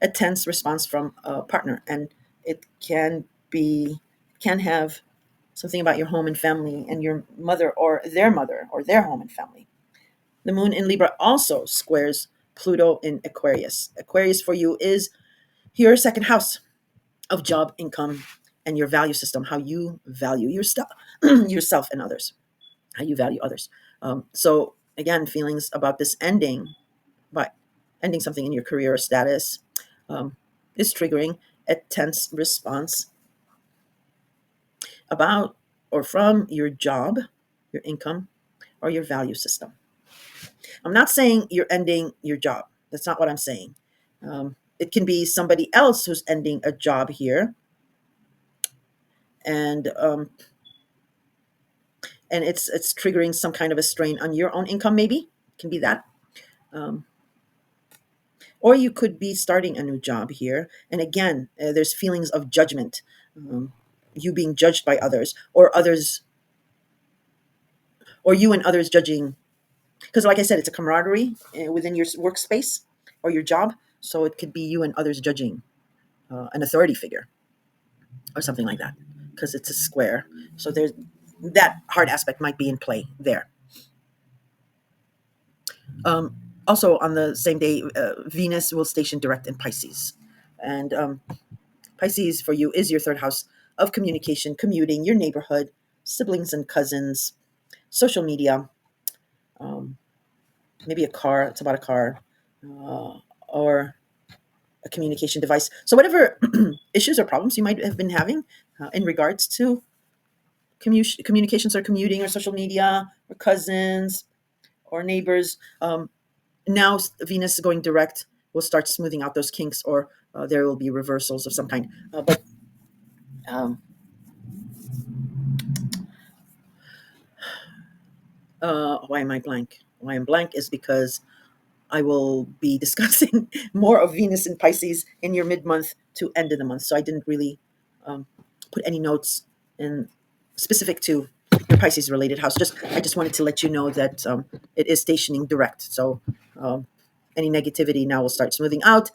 a tense response from a partner, and it can have something about your home and family and your mother or their home and family. The moon in Libra also squares Pluto in Aquarius. Aquarius for you is your second house of job, income, and your value system, how you value yourself and others, how you value others. So again, feelings about this ending, by ending something in your career or status, um, is triggering a tense response about or from your job, your income, or your value system. I'm not saying you're ending your job. That's not what I'm saying. it can be somebody else who's ending a job here, and it's triggering some kind of a strain on your own income. Maybe it can be that. Um, or you could be starting a new job here, and again, there's feelings of judgment, um, you being judged by others, or others, or you and others judging, because like I said, it's a camaraderie within your workspace or your job, so it could be you and others judging an authority figure or something like that, because it's a square, so there's that hard aspect might be in play there. um, Also on the same day, Venus will station direct in Pisces, and Pisces for you is your third house of communication, commuting, your neighborhood, siblings and cousins, social media, um, maybe a car. It's about a car, or a communication device. So whatever issues or problems you might have been having in regards to communications or commuting or social media or cousins or neighbors, now Venus going direct will start smoothing out those kinks, or there will be reversals of some kind. But um, why am I blank? Why I'm blank is because I will be discussing more of Venus in Pisces in your mid-month to end of the month. So I didn't really um, put any notes in specific to your Pisces related house. I just wanted to let you know that it is stationing direct. So um, any negativity now will start smoothing out.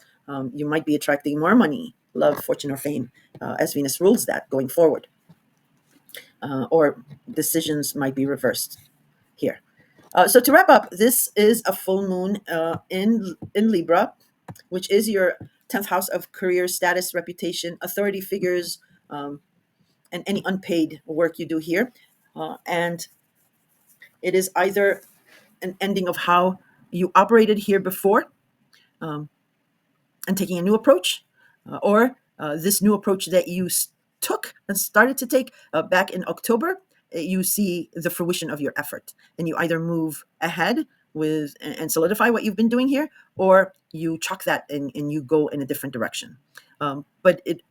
You might be attracting more money, love, fortune, or fame, as Venus rules that going forward. Or decisions might be reversed here. So to wrap up, this is a full moon in Libra, which is your 10th house of career, status, reputation, authority figures, um, and any unpaid work you do here. And it is either an ending of how you operated here before, um, and taking a new approach, or this new approach that you took and started to take back in October. You see the fruition of your effort, and you either move ahead with and solidify what you've been doing here, or you chalk that and you go in a different direction. But it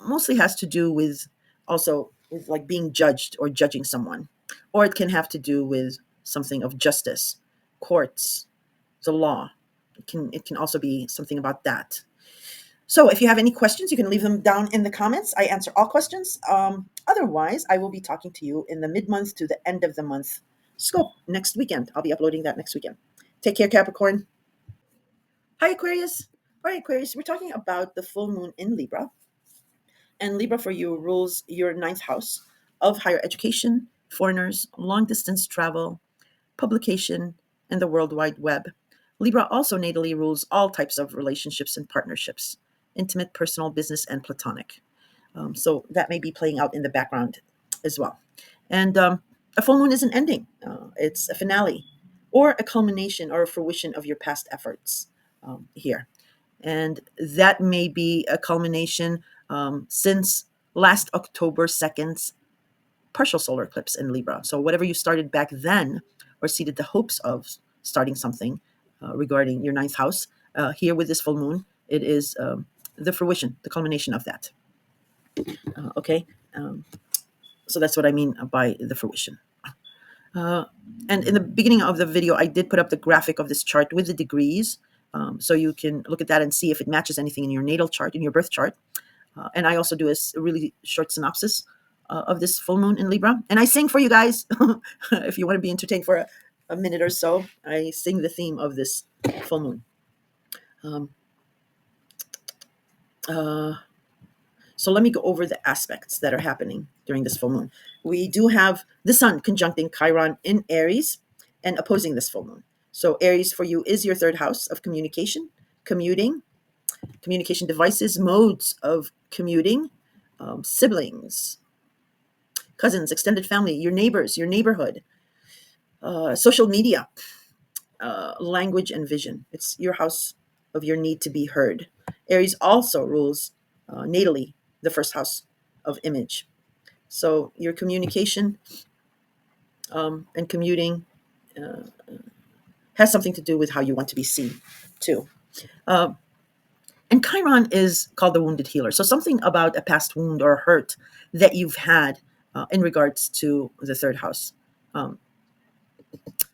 mostly has to do with also with like being judged or judging someone, or it can have to do with something of justice, courts, the law. It can also be something about that. So if you have any questions, you can leave them down in the comments. I answer all questions. Otherwise, I will be talking to you in the mid-month to the end of the month scope next weekend. I'll be uploading that next weekend. Take care, Capricorn. Hi, Aquarius. All right, Aquarius, we're talking about the full moon in Libra. And Libra for you rules your ninth house of higher education, foreigners, long distance travel, publication, and the World Wide Web. Libra also natally rules all types of relationships and partnerships, intimate, personal, business, and platonic. So that may be playing out in the background as well. And a full moon is an ending, it's a finale or a culmination or a fruition of your past efforts here. And that may be a culmination since last October 2nd's partial solar eclipse in Libra. So whatever you started back then or seeded the hopes of starting something regarding your ninth house, here with this full moon, it is the fruition, the culmination of that. Okay. So that's what I mean by the fruition. Uh, and in the beginning of the video, I did put up the graphic of this chart with the degrees. So you can look at that and see if it matches anything in your natal chart, in your birth chart. And I also do a really short synopsis of this full moon in Libra. And I sing for you guys. If you want to be entertained for a minute or so, I sing the theme of this full moon. Um, uh, so let me go over the aspects that are happening during this full moon. We do have the sun conjuncting Chiron in Aries and opposing this full moon. So Aries for you is your third house of communication, commuting, communication devices, modes of commuting, siblings, cousins, extended family, your neighbors, your neighborhood, social media, language, and vision. It's your house of your need to be heard. Aries also rules natally the first house of image. So your communication and commuting has something to do with how you want to be seen, too. Uh, And Chiron is called the wounded healer. So something about a past wound or hurt that you've had in regards to the third house um,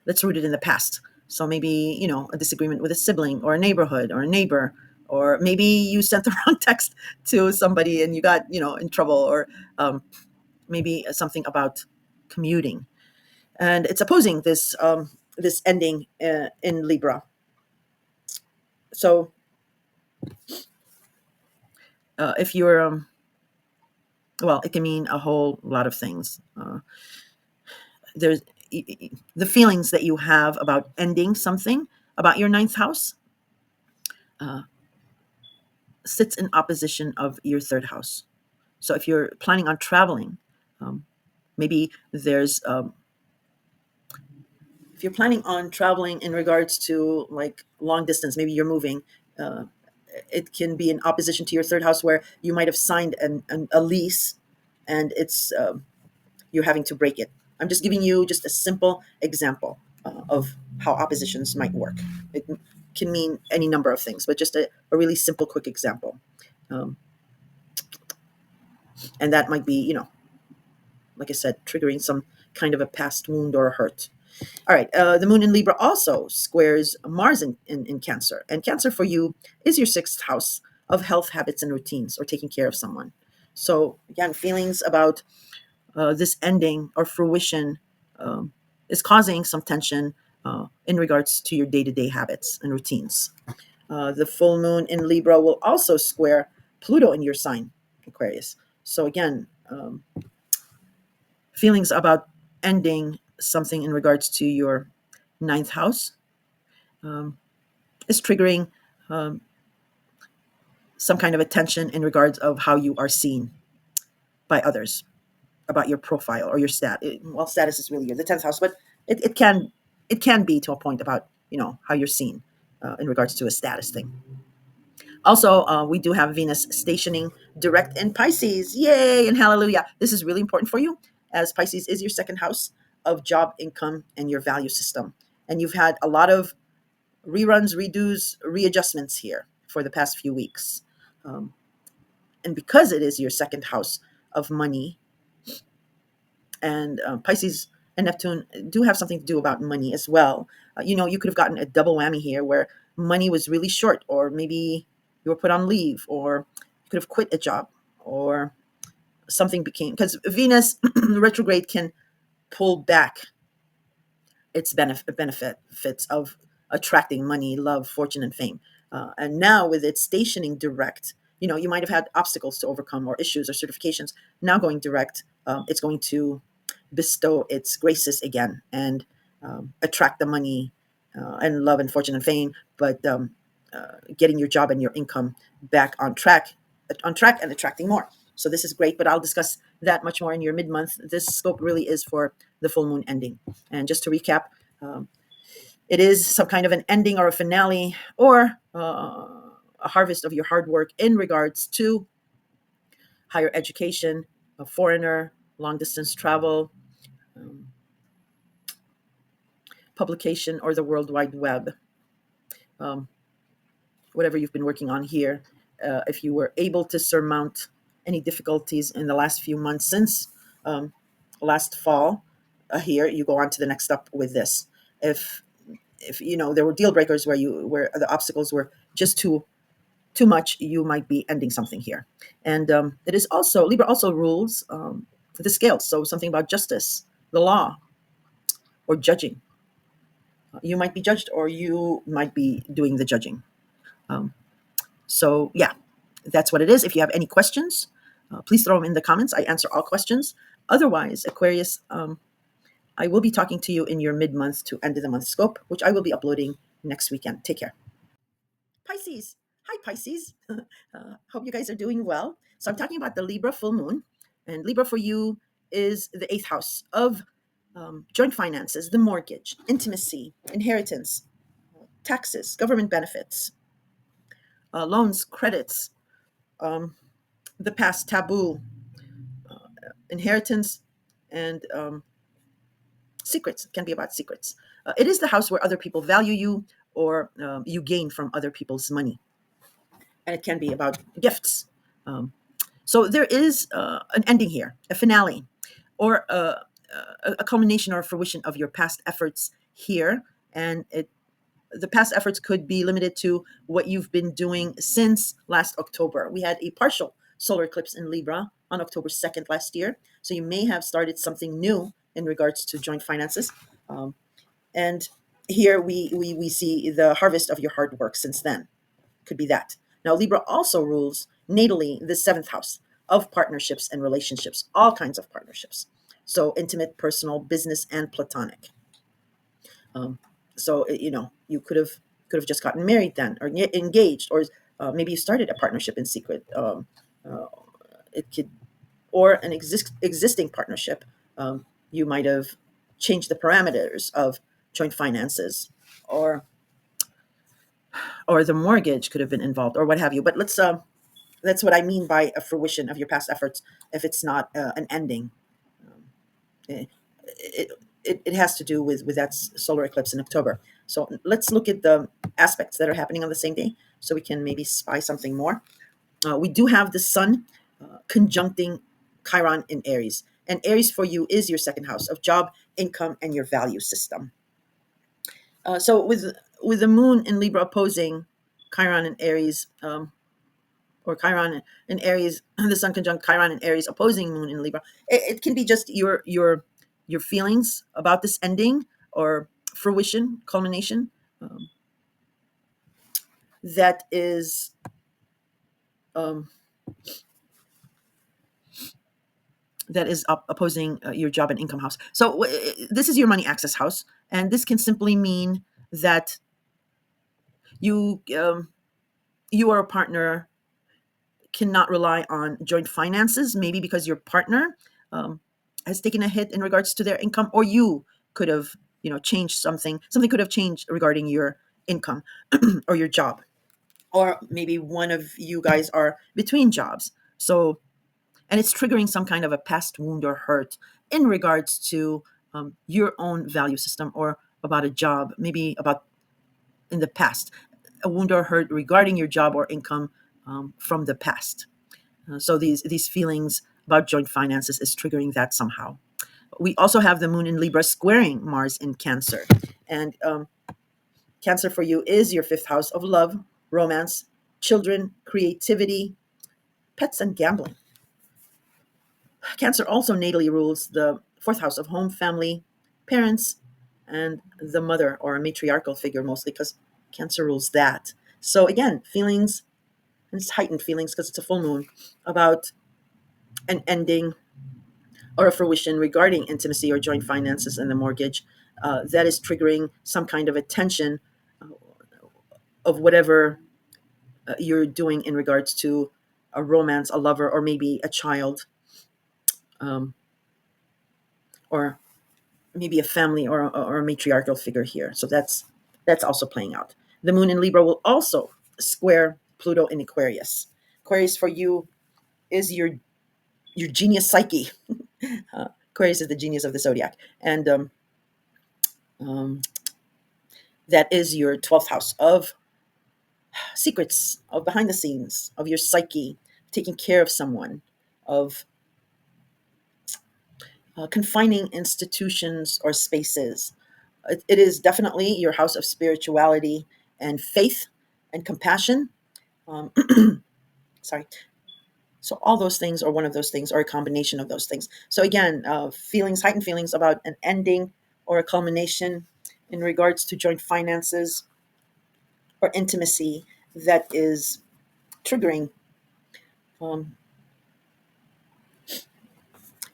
that's rooted in the past. So maybe, a disagreement with a sibling or a neighborhood or a neighbor, or maybe you sent the wrong text to somebody and you got, in trouble, or maybe something about commuting. And it's opposing this ending in Libra. So if you're, well, it can mean a whole lot of things. There's the feelings that you have about ending something about your ninth house uh, sits in opposition of your third house. So if you're planning on traveling, maybe there's if you're planning on traveling in regards to like long distance, maybe you're moving. Uh, it can be in opposition to your third house, where you might have signed a lease, and it's you're having to break it. I'm just giving you just a simple example of how oppositions might work. It can mean any number of things, but just a really simple, quick example. Um, and that might be, like I said, triggering some kind of a past wound or a hurt. All right. The moon in Libra also squares Mars in Cancer. And Cancer for you is your sixth house of health, habits, and routines, or taking care of someone. So, again, feelings about this ending or fruition um, is causing some tension in regards to your day to day habits and routines. The full moon in Libra will also square Pluto in your sign, Aquarius. So, again, feelings about ending something in regards to your ninth house um, is triggering um, some kind of attention in regards of how you are seen by others, about your profile or your well, status is really the 10th house, but it can be to a point about how you're seen in regards to a status thing. Also, we do have Venus stationing direct in Pisces. Yay and hallelujah! This is really important for you, as Pisces is your second house of job, income, and your value system. And you've had a lot of reruns, redos, readjustments here for the past few weeks. Um, and because it is your second house of money, and Pisces and Neptune do have something to do about money as well. You could have gotten a double whammy here, where money was really short, or maybe you were put on leave, or you could have quit a job, or something became, because Venus retrograde can pull back its benefits of attracting money, love, fortune, and fame. And now with its stationing direct, you might have had obstacles to overcome, or issues or certifications. Now going direct, it's going to bestow its graces again, and attract the money and love and fortune and fame, but getting your job and your income back on track and attracting more. So this is great, but I'll discuss that much more in your mid-month. This scope really is for the full moon ending. And just to recap, um, it is some kind of an ending or a finale, or a harvest of your hard work in regards to higher education, a foreigner, long distance travel, um, publication, or the World Wide Web. Um, Whatever you've been working on here, if you were able to surmount any difficulties in the last few months since um, last fall, here you go on to the next step with this. If there were deal breakers where the obstacles were just too much, you might be ending something here. And it is also, Libra also rules the scales, so something about justice, the law, or judging. You might be judged, or you might be doing the judging. Um, So, yeah, that's what it is. If you have any questions, please throw them in the comments. I answer all questions. Otherwise, Aquarius, I will be talking to you in your mid-month to end of the month scope, which I will be uploading next weekend. Take care. Pisces. Hi, Pisces. Hope you guys are doing well. So I'm talking about the Libra full moon. And Libra for you is the eighth house of joint finances, the mortgage, intimacy, inheritance, taxes, government benefits, loans, credits, um, the past, taboo, inheritance, and secrets. It can be about secrets. It is the house where other people value you, or you gain from other people's money. and it can be about gifts. Um, so there is an ending here, a finale, or a culmination or a fruition of your past efforts here, and the past efforts could be limited to what you've been doing since last October. We had a partial solar eclipse in Libra on October 2nd last year. So you may have started something new in regards to joint finances. Um, and here we see the harvest of your hard work since then. Could be that. Now, Libra also rules natally the seventh house of partnerships and relationships, all kinds of partnerships. So intimate, personal, business, and platonic. Um, so you could have just gotten married then, or engaged, or maybe you started a partnership in secret. Uh, it could, or an existing partnership. You might have changed the parameters of joint finances, or the mortgage could have been involved, or what have you. But that's what I mean by a fruition of your past efforts. If it's not an ending, it, it has to do with that solar eclipse in October. So let's look at the aspects that are happening on the same day, so we can maybe spy something more. We do have the Sun conjuncting Chiron in Aries, and Aries for you is your second house of job, income, and your value system. So with the Moon in Libra opposing Chiron in Aries, or Chiron in Aries, the Sun conjunct Chiron in Aries opposing Moon in Libra. It can be just your feelings about this ending or fruition, culmination, um, that is um, opposing your job and income house. So this is your money access house, and this can simply mean that you you or a partner cannot rely on joint finances, maybe because your partner um, has taken a hit in regards to their income, or you could have changed something could have changed regarding your income or your job, or maybe one of you guys are between jobs. So, and it's triggering some kind of a past wound or hurt in regards to your own value system, or about a job, maybe about in the past, a wound or hurt regarding your job or income from the past. So these feelings about joint finances is triggering that somehow. We also have the Moon in Libra squaring Mars in Cancer, and Cancer for you is your fifth house of love, romance, children, creativity, pets, and gambling. Cancer also natally rules the fourth house of home, family, parents, and the mother, or a matriarchal figure, mostly because Cancer rules that. So again, feelings, and it's heightened feelings because it's a full moon, about an ending or a fruition regarding intimacy or joint finances and the mortgage, that is triggering some kind of a tension uh, of whatever you're doing in regards to a romance, a lover, or maybe a child, um, or maybe a family, or a matriarchal figure here. So that's also playing out. The Moon in Libra will also square Pluto in Aquarius. Aquarius for you is your genius psyche. Aquarius is the genius of the zodiac, and um, that is your 12th house of secrets, of behind the scenes, of your psyche, taking care of someone, of confining institutions or spaces. It is definitely your house of spirituality and faith and compassion. Um, sorry. So all those things, or one of those things, or a combination of those things. So again, feelings, heightened feelings about an ending or a culmination in regards to joint finances or intimacy, that is triggering um,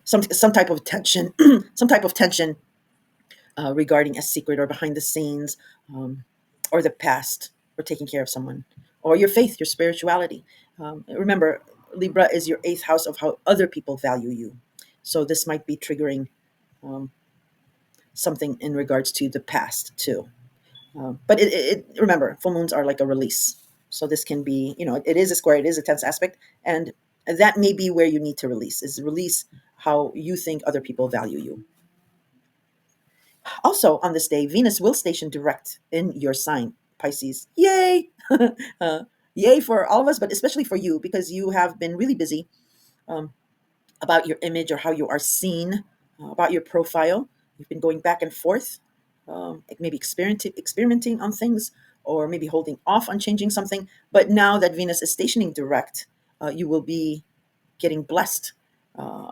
some type of tension, some type of tension regarding a secret, or behind the scenes, or the past, or taking care of someone, or your faith, your spirituality. Remember, Libra is your eighth house of how other people value you. So this might be triggering um, something in regards to the past too. But remember, full moons are like a release. So this can be, it is a square, it is a tense aspect, and that may be where you need to release how you think other people value you. Also, on this day, Venus will station direct in your sign, Pisces. Yay! uh, yay for all of us, but especially for you, because you have been really busy um, about your image or how you are seen, about your profile. You've been going back and forth, like maybe experimenting on things, or maybe holding off on changing something. But now that Venus is stationing direct, you will be getting blessed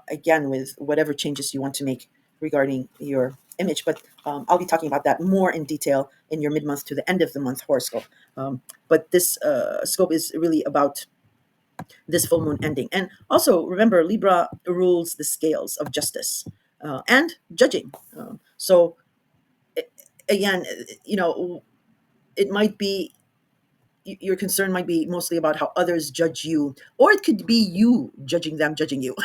again with whatever changes you want to make regarding your image. But I'll be talking about that more in detail in your mid-month to the end of the month horoscope. But this scope is really about this full moon ending. And also remember, Libra rules the scales of justice and judging. So again, it might be your concern might be mostly about how others judge you, or it could be you judging them, judging you.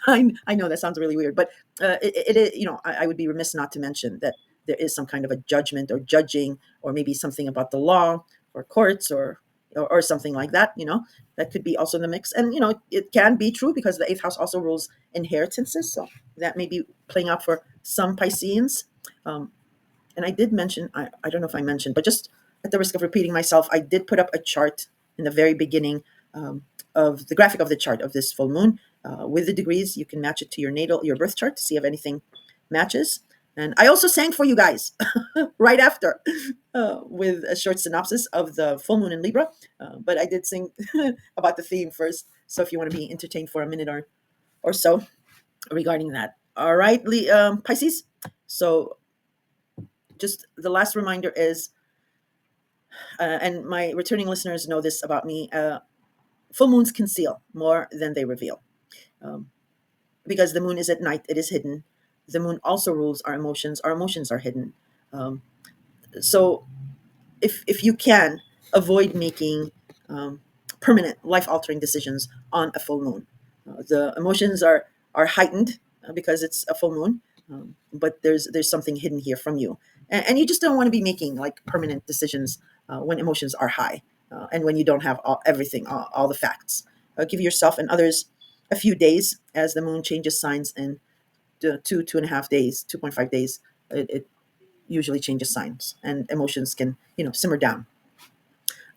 I know that sounds really weird, but I would be remiss not to mention that there is some kind of a judgment or judging, or maybe something about the law or courts or something like that. That could be also in the mix, and it can be true because the eighth house also rules inheritances, so that may be playing out for some Pisceans. Um, and I did mention, I don't know if I mentioned, but just at the risk of repeating myself, I did put up a chart in the very beginning of the graphic of the chart of this full moon with the degrees. You can match it to your birth chart to see if anything matches. And I also sang for you guys right after with a short synopsis of the full moon in Libra. But I did sing about the theme first. So if you want to be entertained for a minute or so regarding that. All right, Pisces. So just the last reminder is, and my returning listeners know this about me, full moons conceal more than they reveal. Um, because the moon is at night, it is hidden. The moon also rules our emotions. Our emotions are hidden. Um, so if you can, avoid making permanent, life-altering decisions on a full moon. The emotions are heightened because it's a full moon, but there's something hidden here from you, and you just don't want to be making like permanent decisions when emotions are high and when you don't have everything, all the facts. Give yourself and others a few days as the moon changes signs in 2.5 days, 2.5 days. It usually changes signs, and emotions can simmer down.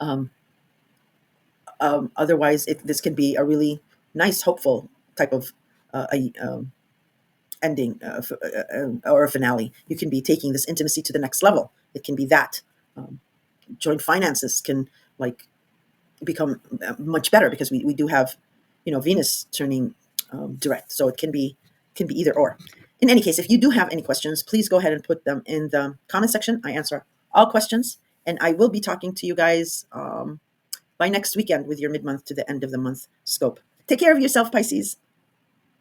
Um, Otherwise, this can be a really nice, hopeful type of ending or a finale. You can be taking this intimacy to the next level. It can be that joint finances can like become much better because we do have Venus turning direct, so it can be either or. In any case, if you do have any questions, please go ahead and put them in the comment section. I answer all questions, and I will be talking to you guys by next weekend with your mid-month to the end of the month scope. Take care of yourself, Pisces.